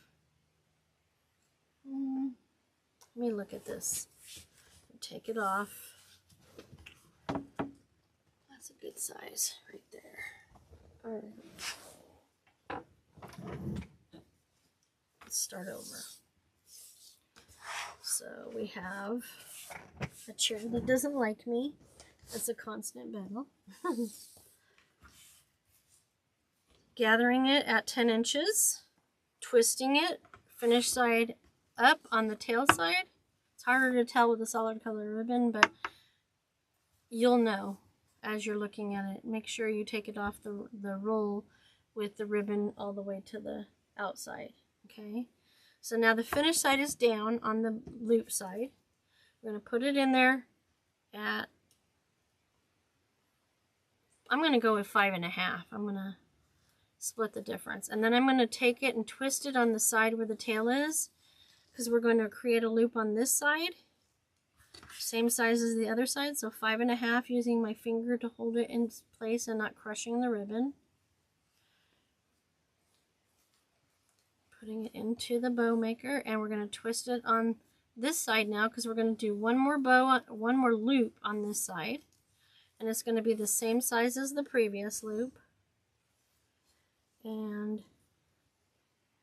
Let me look at this. Take it off. That's a good size right there. All right. Let's start over. So we have a chair that doesn't like me. It's a constant battle. Gathering it at 10 inches, twisting it, finish side up on the tail side. It's harder to tell with a solid color ribbon, but you'll know as you're looking at it. Make sure you take it off the roll with the ribbon all the way to the outside, okay? So now the finished side is down on the loop side. We're going to put it in there at, I'm going to go with 5.5. I'm going to split the difference. And then I'm going to take it and twist it on the side where the tail is, because we're going to create a loop on this side. Same size as the other side, so 5.5, using my finger to hold it in place and not crushing the ribbon. Putting it into the bow maker, and we're going to twist it on this side now, because we're going to do one more loop on this side, and it's going to be the same size as the previous loop. And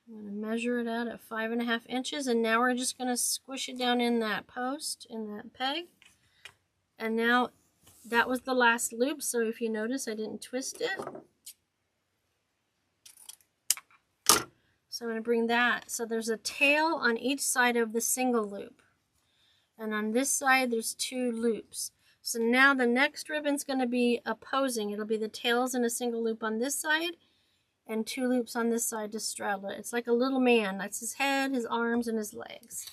I'm going to measure it out at 5.5 inches, and now we're just going to squish it down in that post, in that peg. And now that was the last loop, so if you notice I didn't twist it. So I'm going to bring that. So there's a tail on each side of the single loop. And on this side there's 2 loops. So now the next ribbon's going to be opposing. It'll be the tails in a single loop on this side and 2 loops on this side to straddle it. It's like a little man. That's his head, his arms, and his legs.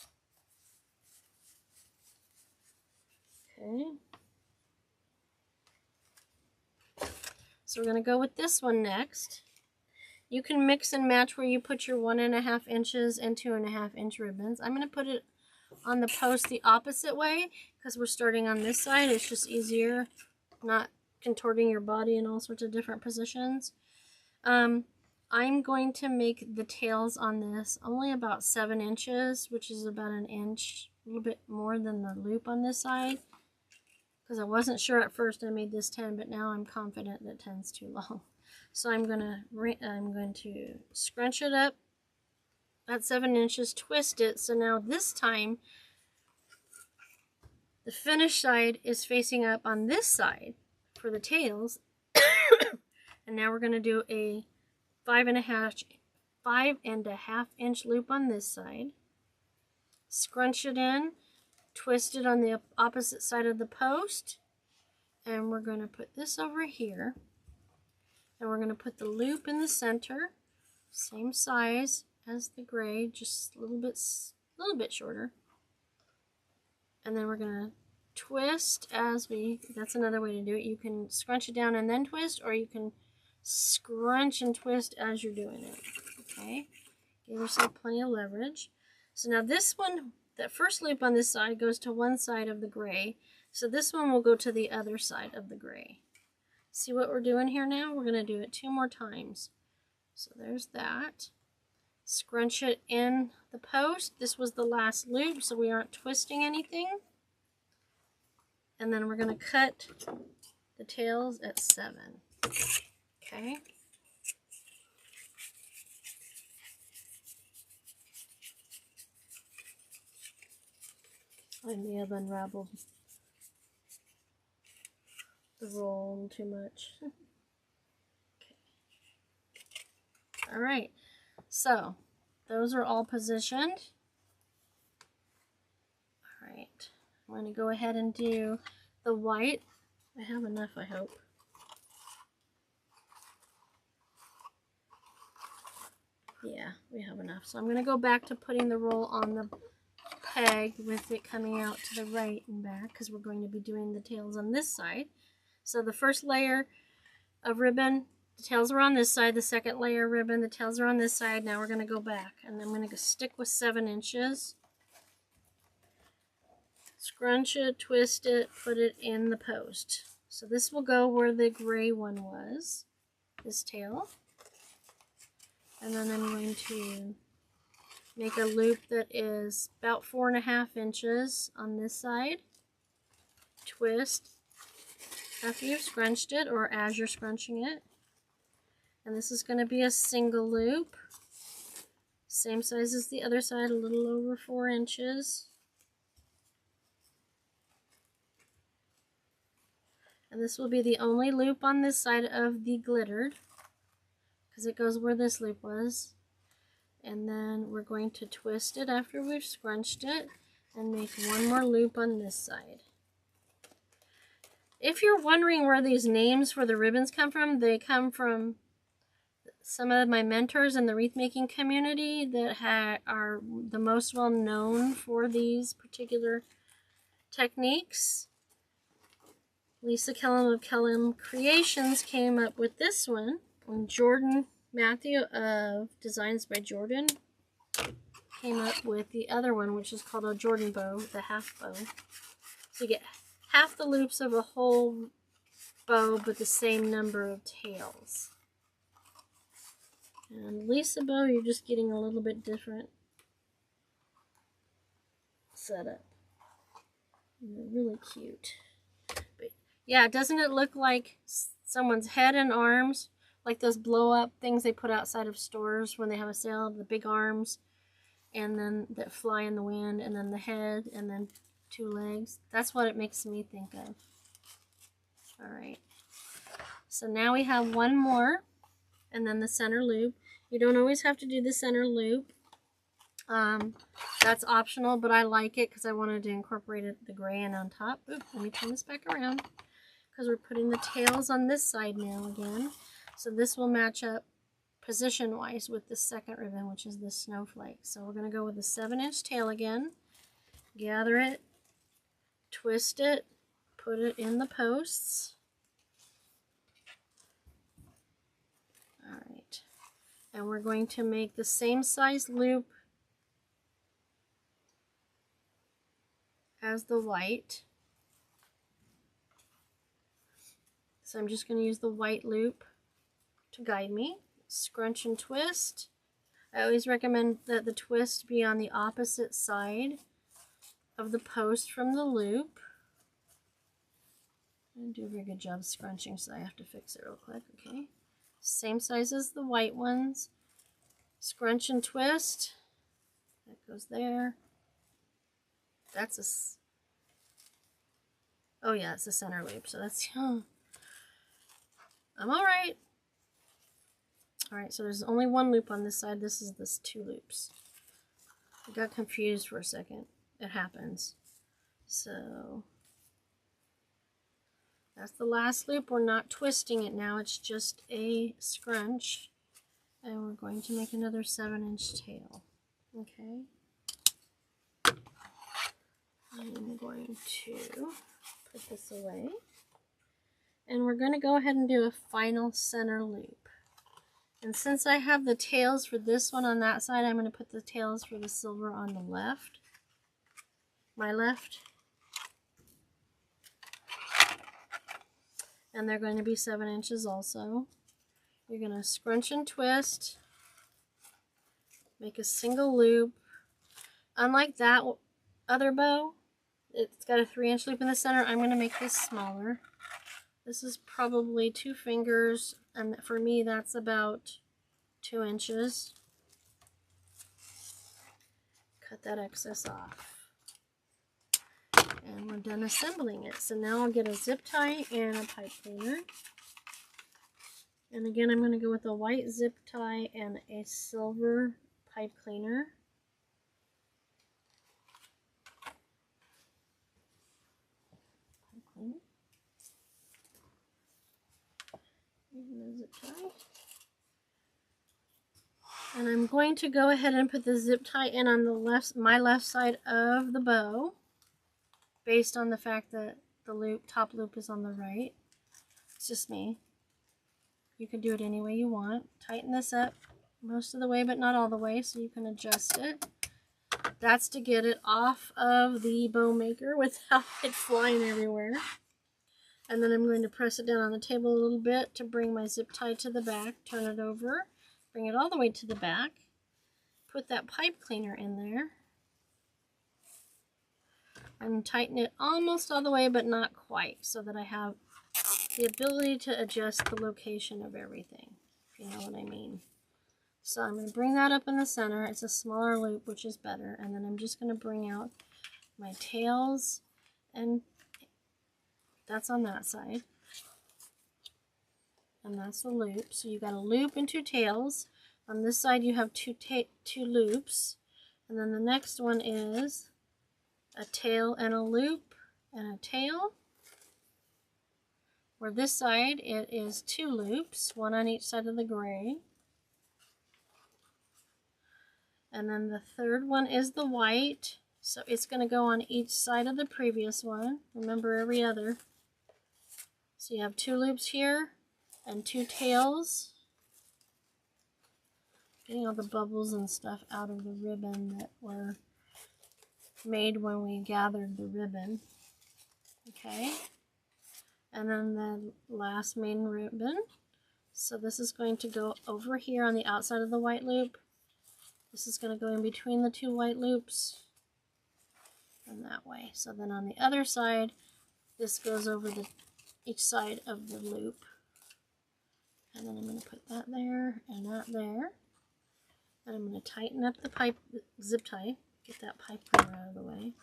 Okay. So we're going to go with this one next. You can mix and match where you put your 1.5 inches and 2.5 inch ribbons. I'm going to put it on the post the opposite way because we're starting on this side. It's just easier, not contorting your body in all sorts of different positions. I'm going to make the tails on this only about 7 inches, which is about 1 inch, a little bit more than the loop on this side. Because I wasn't sure at first I made this 10, but now I'm confident that 10's too long. So I'm going to scrunch it up at 7 inches, twist it. So now this time the finished side is facing up on this side for the tails. And now we're going to do a 5.5 inch loop on this side. Scrunch it in, twist it on the opposite side of the post, and we're going to put this over here, and we're going to put the loop in the center, same size as the gray, just a little bit shorter, and then we're going to twist that's another way to do it. You can scrunch it down and then twist, or you can scrunch and twist as you're doing it. Okay, give yourself plenty of leverage. So now this one, that first loop on this side goes to one side of the gray, so this one will go to the other side of the gray. See what we're doing here now? We're going to do it 2 more times. So there's that. Scrunch it in the post. This was the last loop, so we aren't twisting anything. And then we're going to cut the tails at 7. Okay. I may have unraveled the roll too much. Okay. All right. So those are all positioned. All right. I'm going to go ahead and do the white. I have enough, I hope. Yeah, we have enough. So I'm going to go back to putting the roll on the peg with it coming out to the right and back because we're going to be doing the tails on this side. So the first layer of ribbon, the tails are on this side. The second layer of ribbon, the tails are on this side. Now we're going to go back, and I'm going to stick with 7 inches. Scrunch it, twist it, put it in the post. So this will go where the gray one was, this tail. And then I'm going to make a loop that is about 4.5 inches on this side. Twist after you've scrunched it, or as you're scrunching it. And this is going to be a single loop. Same size as the other side, a little over 4 inches. And this will be the only loop on this side of the glittered, because it goes where this loop was. And then we're going to twist it after we've scrunched it and make one more loop on this side. If you're wondering where these names for the ribbons come from, they come from some of my mentors in the wreath making community that are the most well known for these particular techniques. Lisa Kellum of Kellum Creations came up with this one, and Jordan Matthew of Designs by Jordan came up with the other one, which is called a Jordan bow, the half bow. So you get half the loops of a whole bow, but the same number of tails. And Lisa bow, you're just getting a little bit different setup. And they're really cute. But yeah, doesn't it look like someone's head and arms? Like those blow-up things they put outside of stores when they have a sale, the big arms, and then that fly in the wind, and then the head, and then 2 legs. That's what it makes me think of. Alright. So now we have one more, and then the center loop. You don't always have to do the center loop. That's optional, but I like it because I wanted to incorporate the gray in on top. Oops, let me turn this back around, because we're putting the tails on this side now again. So this will match up position-wise with the second ribbon, which is the snowflake. So we're going to go with the 7-inch tail again, gather it, twist it, put it in the posts. All right, and we're going to make the same size loop as the white. So I'm just going to use the white loop to guide me. Scrunch and twist. I always recommend that the twist be on the opposite side of the post from the loop. I didn't do a very good job scrunching, so I have to fix it real quick. Okay, same size as the white ones. Scrunch and twist. That goes there. That's a... Oh yeah, it's a center loop, so that's... I'm alright. Alright, so there's only one loop on this side. This is this 2 loops. I got confused for a second. It happens. So that's the last loop. We're not twisting it now. It's just a scrunch. And we're going to make another 7-inch tail. Okay. I'm going to put this away. And we're going to go ahead and do a final center loop. And since I have the tails for this one on that side, I'm going to put the tails for the silver on the left. My left. And they're going to be 7 inches also. You're going to scrunch and twist. Make a single loop. Unlike that other bow, it's got a 3-inch loop in the center. I'm going to make this smaller. This is probably 2 fingers, and for me that's about 2 inches. Cut that excess off. And we're done assembling it. So now I'll get a zip tie and a pipe cleaner. And again, I'm going to go with a white zip tie and a silver pipe cleaner. Pipe cleaner. And the zip tie. And I'm going to go ahead and put the zip tie in on the left, my left side of the bow, based on the fact that the loop, top loop is on the right. It's just me. You can do it any way you want. Tighten this up most of the way, but not all the way, so you can adjust it. That's to get it off of the bow maker without it flying everywhere. And then I'm going to press it down on the table a little bit to bring my zip tie to the back, turn it over, bring it all the way to the back, put that pipe cleaner in there, and tighten it almost all the way, but not quite, so that I have the ability to adjust the location of everything, if you know what I mean. So I'm going to bring that up in the center. It's a smaller loop, which is better, and then I'm just going to bring out my tails, and that's on that side. And that's the loop. So you got a loop and 2 tails. On this side you have two loops. And then the next one is a tail and a loop and a tail. Where this side it is 2 loops, one on each side of the gray. And then the third one is the white. So it's going to go on each side of the previous one. Remember, every other. So you have 2 loops here and 2 tails. Getting all the bubbles and stuff out of the ribbon that were made when we gathered the ribbon. Okay. And then the last main ribbon. So this is going to go over here on the outside of the white loop. This is going to go in between the 2 white loops. And that way. So then on the other side, this goes over each side of the loop. And then I'm going to put that there and that there. And I'm going to tighten up the zip tie. Get that pipe cleaner out of the way.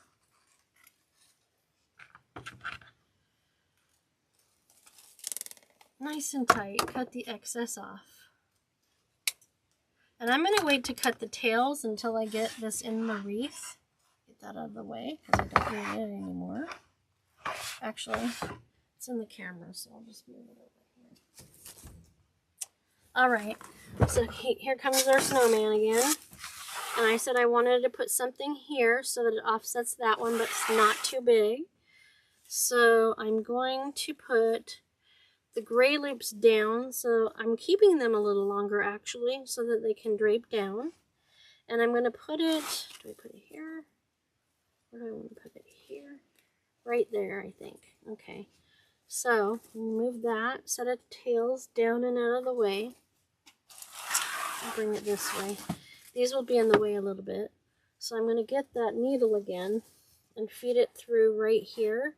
Nice and tight. Cut the excess off. And I'm going to wait to cut the tails until I get this in the wreath. Get that out of the way because I don't need it anymore. Actually, it's in the camera, so I'll just move it over here. Alright, so here comes our snowman again. And I said I wanted to put something here so that it offsets that one, but it's not too big. So I'm going to put the gray loops down. So I'm keeping them a little longer actually so that they can drape down. And I'm going to put it, do I put it here? Where do I want to put it? Here? Right there, I think. Okay. So move that, set of tails down and out of the way. I'll bring it this way. These will be in the way a little bit. So I'm going to get that needle again and feed it through right here.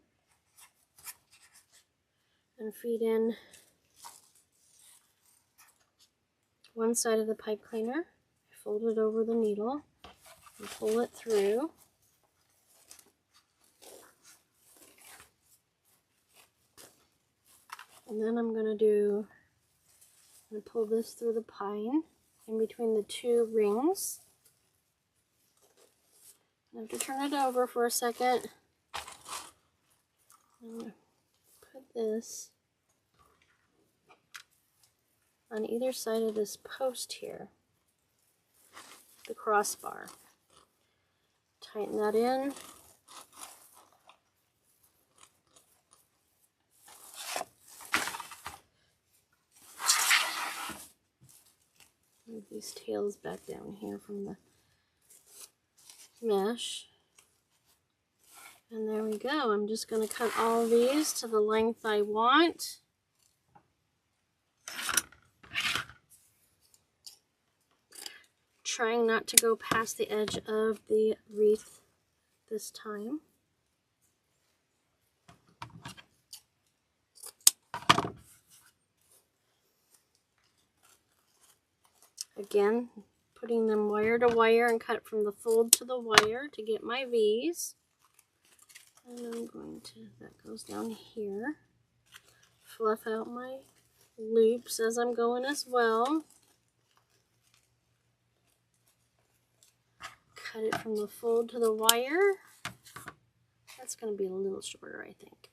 And feed in one side of the pipe cleaner. Fold it over the needle and pull it through. And then I'm going to pull this through the pine in between the two rings. I have to turn it over for a second. I'm going to put this on either side of this post here, the crossbar. Tighten that in. Move these tails back down here from the mesh. And there we go. I'm just going to cut all these to the length I want. Trying not to go past the edge of the wreath this time. Again, putting them wire to wire and cut from the fold to the wire to get my V's. And I'm going to, that goes down here. Fluff out my loops as I'm going as well. Cut it from the fold to the wire. That's going to be a little shorter, I think.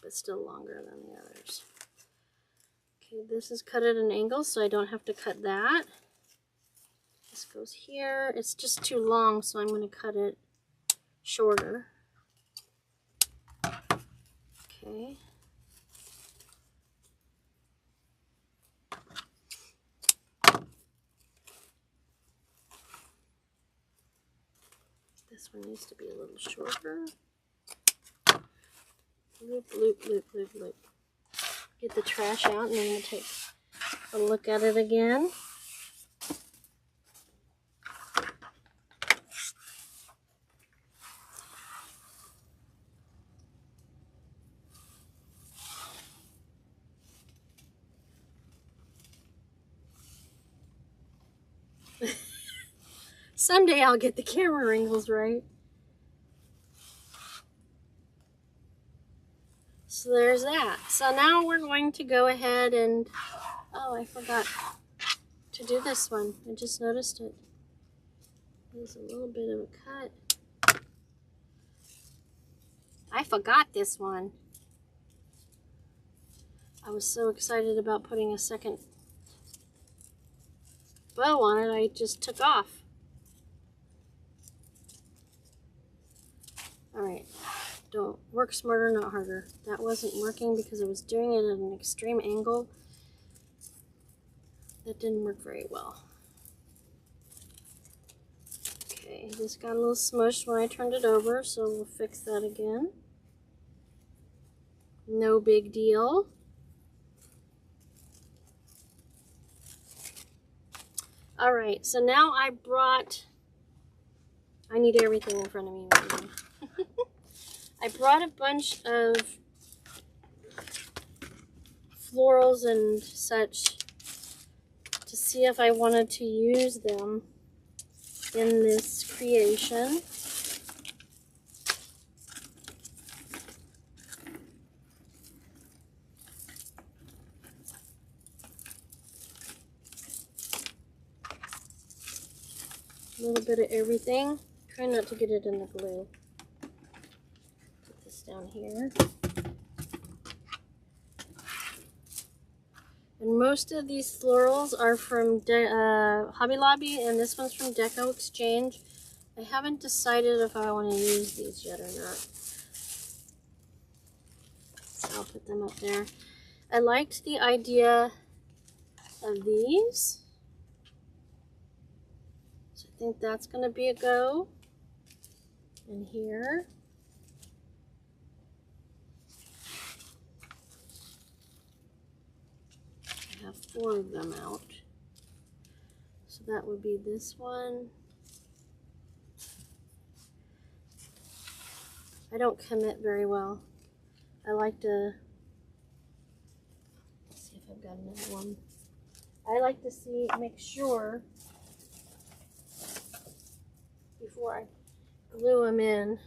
But still longer than the others. Okay, this is cut at an angle, so I don't have to cut that. This goes here. It's just too long, so I'm going to cut it shorter. Okay. This one needs to be a little shorter. Loop, loop, loop, loop, loop. Get the trash out, and then we'll take a look at it again. Someday I'll get the camera angles right. So there's that. So now we're going to go ahead and, oh, I forgot to do this one. I just noticed it. There's a little bit of a cut. I forgot this one. I was so excited about putting a second bow on it, I just took off. Alright, don't work smarter, not harder. That wasn't working because I was doing it at an extreme angle. That didn't work very well. Okay, this got a little smushed when I turned it over, so we'll fix that again. No big deal. Alright, so now I need everything in front of me right now. I brought a bunch of florals and such to see if I wanted to use them in this creation. A little bit of everything. Try not to get it in the glue. Put this down here. And most of these florals are from Hobby Lobby, and this one's from Deco Exchange. I haven't decided if I want to use these yet or not. So I'll put them up there. I liked the idea of these. So I think that's going to be a go. And here. I have 4 of them out. So that would be this one. I don't commit very well. I like to, let's see if I've got another one. I like to make sure before I glue them in.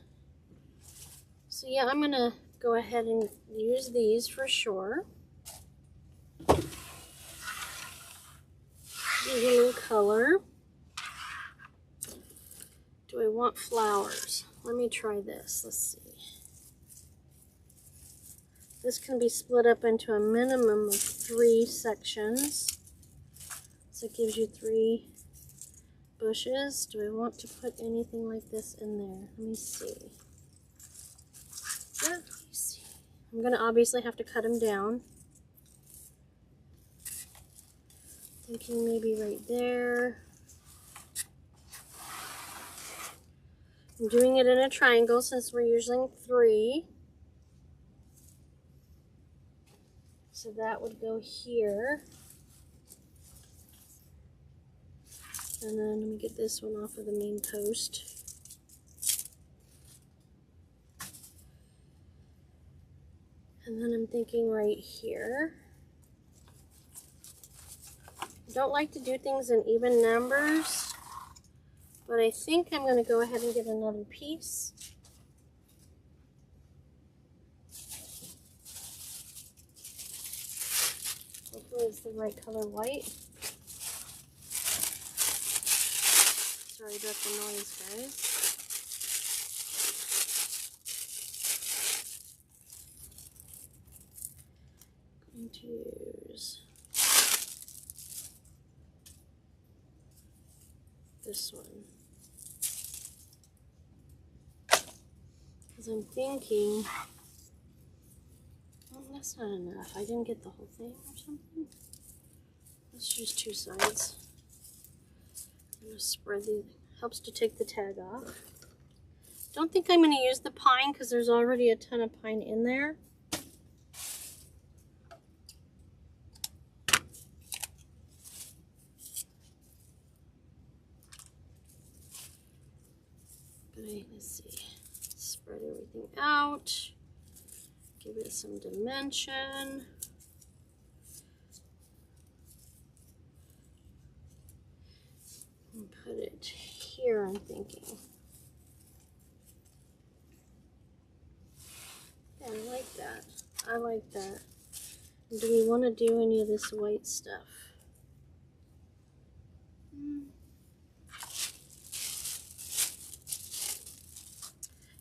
So yeah, I'm gonna go ahead and use these for sure. Give a little color. Do I want flowers? Let me try this. Let's see. This can be split up into a minimum of 3 sections. So it gives you 3 bushes. Do I want to put anything like this in there? Let me see. Yeah, let me see. I'm going to obviously have to cut them down. Thinking maybe right there. I'm doing it in a triangle since we're using 3. So that would go here. And then let me get this one off of the main post. And then I'm thinking right here. I don't like to do things in even numbers, but I think I'm going to go ahead and get another piece. Hopefully it's the right color white. Sorry about the noise, guys. I'm going to use this one. Because I'm thinking, well, that's not enough. I didn't get the whole thing or something. Let's use 2 sides. I'm going to spread the, helps to take the tag off. Don't think I'm going to use the pine because there's already a ton of pine in there. But let's see. Spread everything out. Give it some dimension. And put it here, I'm thinking. Yeah, I like that. I like that. And do we want to do any of this white stuff?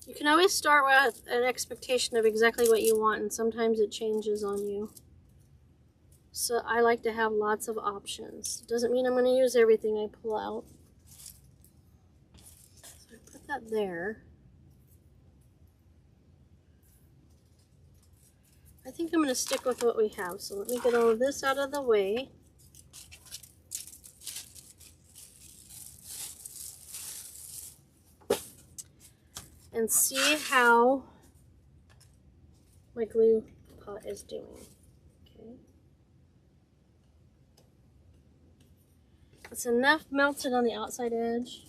You can always start with an expectation of exactly what you want, and sometimes it changes on you. So I like to have lots of options. Doesn't mean I'm going to use everything I pull out. So I put that there. I think I'm going to stick with what we have. So let me get all of this out of the way. And see how my glue pot is doing. Okay. It's enough melted on the outside edge.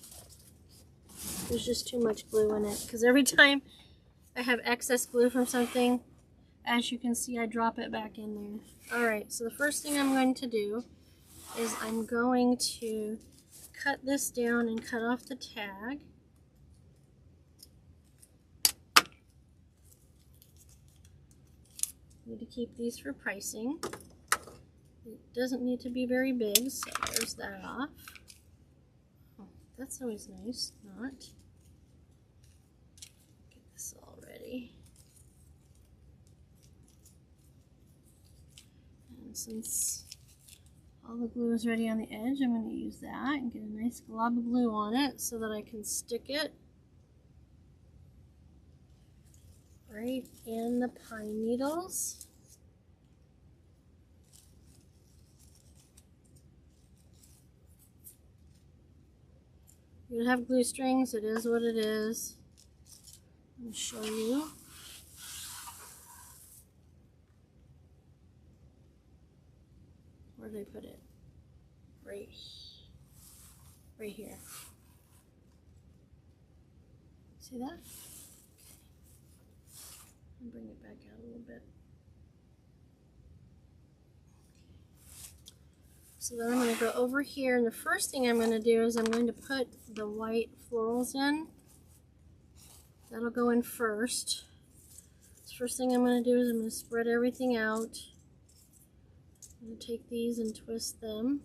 There's just too much glue in it, because every time I have excess glue from something, as you can see, I drop it back in there. Alright, so the first thing I'm going to do is I'm going to cut this down and cut off the tag. Need to keep these for pricing. It doesn't need to be very big, so there's that off. Oh, that's always nice. Not. Get this all ready. And since All the glue is ready on the edge. I'm going to use that and get a nice glob of glue on it so that I can stick it right in the pine needles. You have glue strings, it is what it is. I'll show you. Where did I put it? Right here. See that? Okay. I'll bring it back out a little bit. So then I'm going to go over here, and the first thing I'm going to do is I'm going to put the white florals in. That'll go in first. The first thing I'm going to do is I'm going to spread everything out. I'm going to take these and twist them.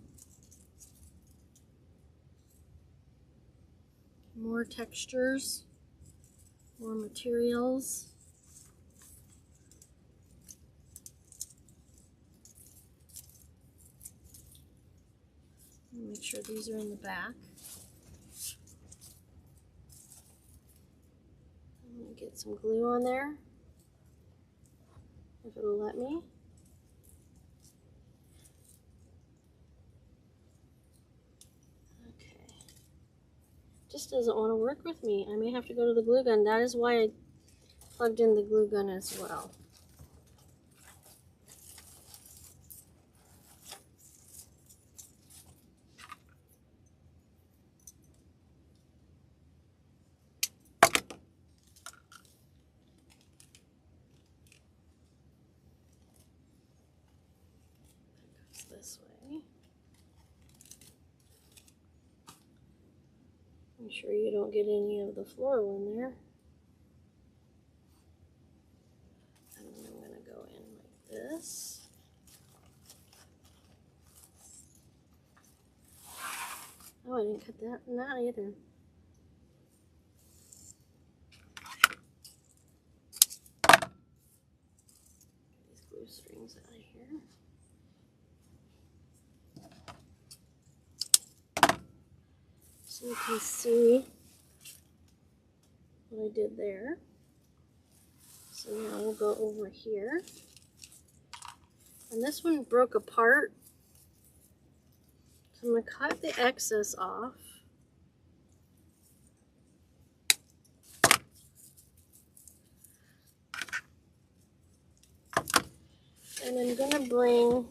More textures, more materials. Make sure these are in the back. I'm going to get some glue on there, if it'll let me. Okay. Just doesn't want to work with me. I may have to go to the glue gun. That is why I plugged in the glue gun as well. This way. Make sure you don't get any of the floral in there. And then I'm going to go in like this. Oh, I didn't cut that not either. These glue strings out of here. So you can see what I did there. So now we'll go over here. And this one broke apart. So I'm going to cut the excess off. And I'm going to bring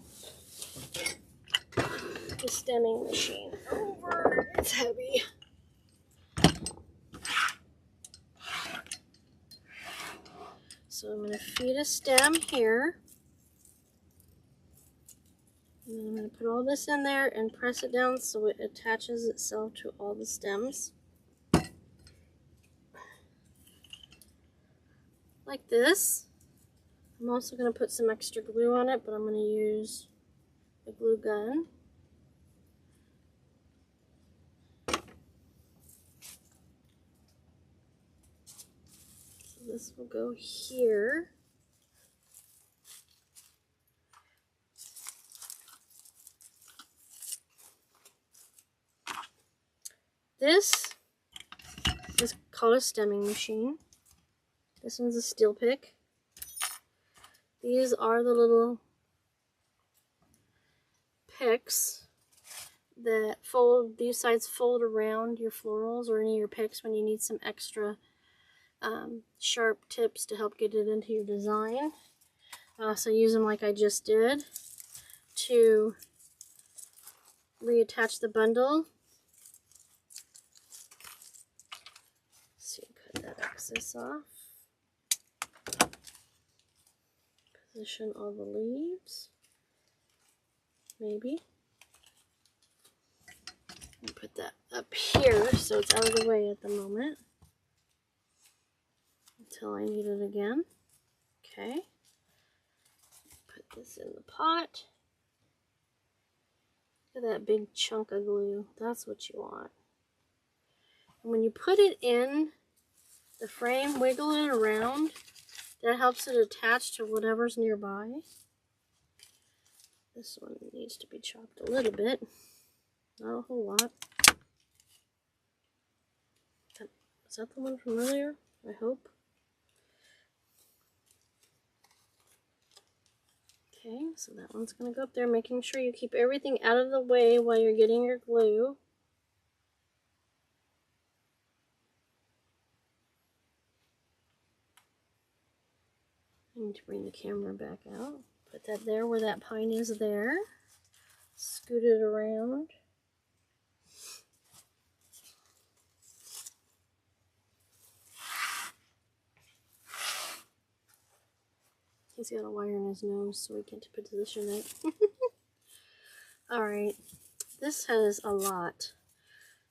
the stemming machine over. It's heavy. So I'm going to feed a stem here. And then I'm going to put all this in there and press it down so it attaches itself to all the stems. Like this. I'm also going to put some extra glue on it, but I'm going to use the glue gun. So this will go here. This is called a stemming machine. This one's a steel pick. These are the little picks that fold, these sides fold around your florals or any of your picks when you need some extra sharp tips to help get it into your design. So use them like I just did to reattach the bundle. So you cut that excess off. Position all the leaves. Maybe. And put that up here so it's out of the way at the moment. Until I need it again. Okay. Put this in the pot. Look at that big chunk of glue. That's what you want. And when you put it in the frame, wiggle it around. That helps it attach to whatever's nearby. This one needs to be chopped a little bit, not a whole lot. Is that the one from earlier? I hope. Okay, so that one's going to go up there, making sure you keep everything out of the way while you're getting your glue. I need to bring the camera back out. Put that there where that pine is there. Scoot it around. He's got a wire in his nose, so we can't position it. Alright, this has a lot,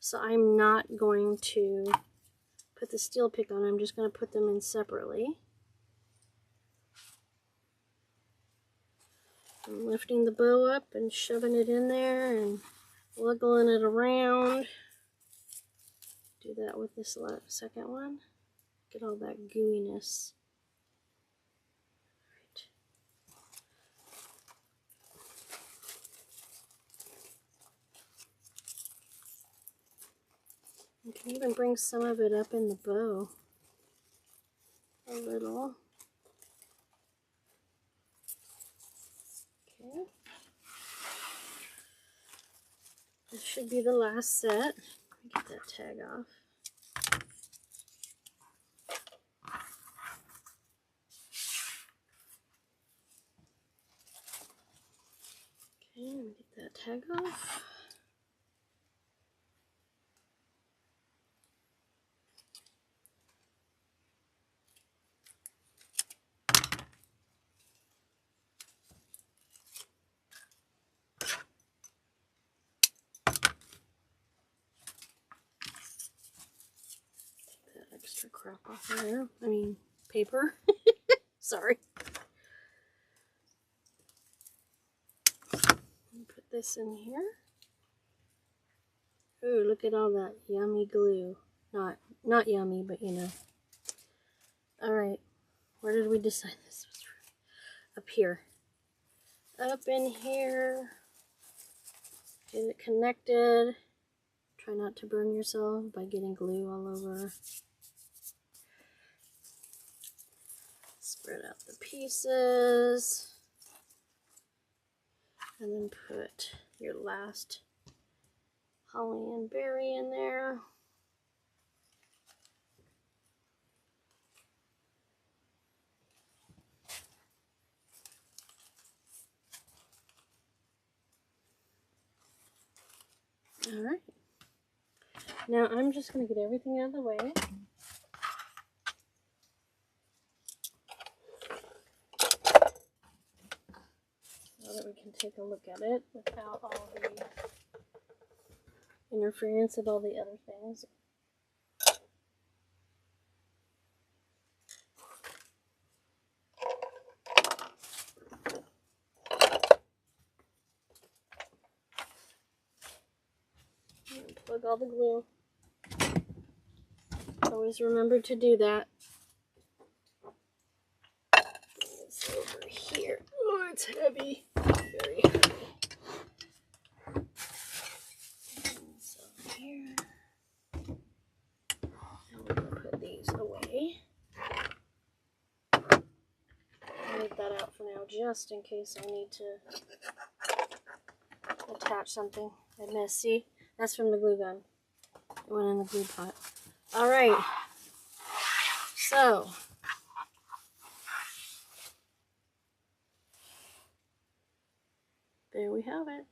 so I'm not going to put the steel pick on. I'm just going to put them in separately. I'm lifting the bow up and shoving it in there and wiggling it around. Do that with this second one. Get all that gooiness. You can even bring some of it up in the bow. A little. Okay. This should be the last set. Let me get that tag off. Okay, let me get that tag off. Extra crap off of there. I mean, paper. Sorry. Put this in here. Ooh, look at all that yummy glue. Not yummy, but you know. Alright. Where did we decide this was from? Up here. Up in here. Get it connected. Try not to burn yourself by getting glue all over. Spread out the pieces. And then put your last holly and berry in there. Alright. Now I'm just going to get everything out of the way. So that we can take a look at it without all the interference of all the other things. And plug all the glue. Always remember to do that. Bring this over here. Oh, it's heavy. Very heavy. So here. Now we're going to put these away. I'll leave that out for now just in case I need to attach something I missed. See, that's from the glue gun. It went in the glue pot. Alright. So, there we have it.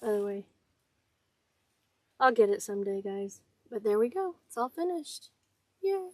By the way, I'll get it someday, guys. But there we go. It's all finished. Yay!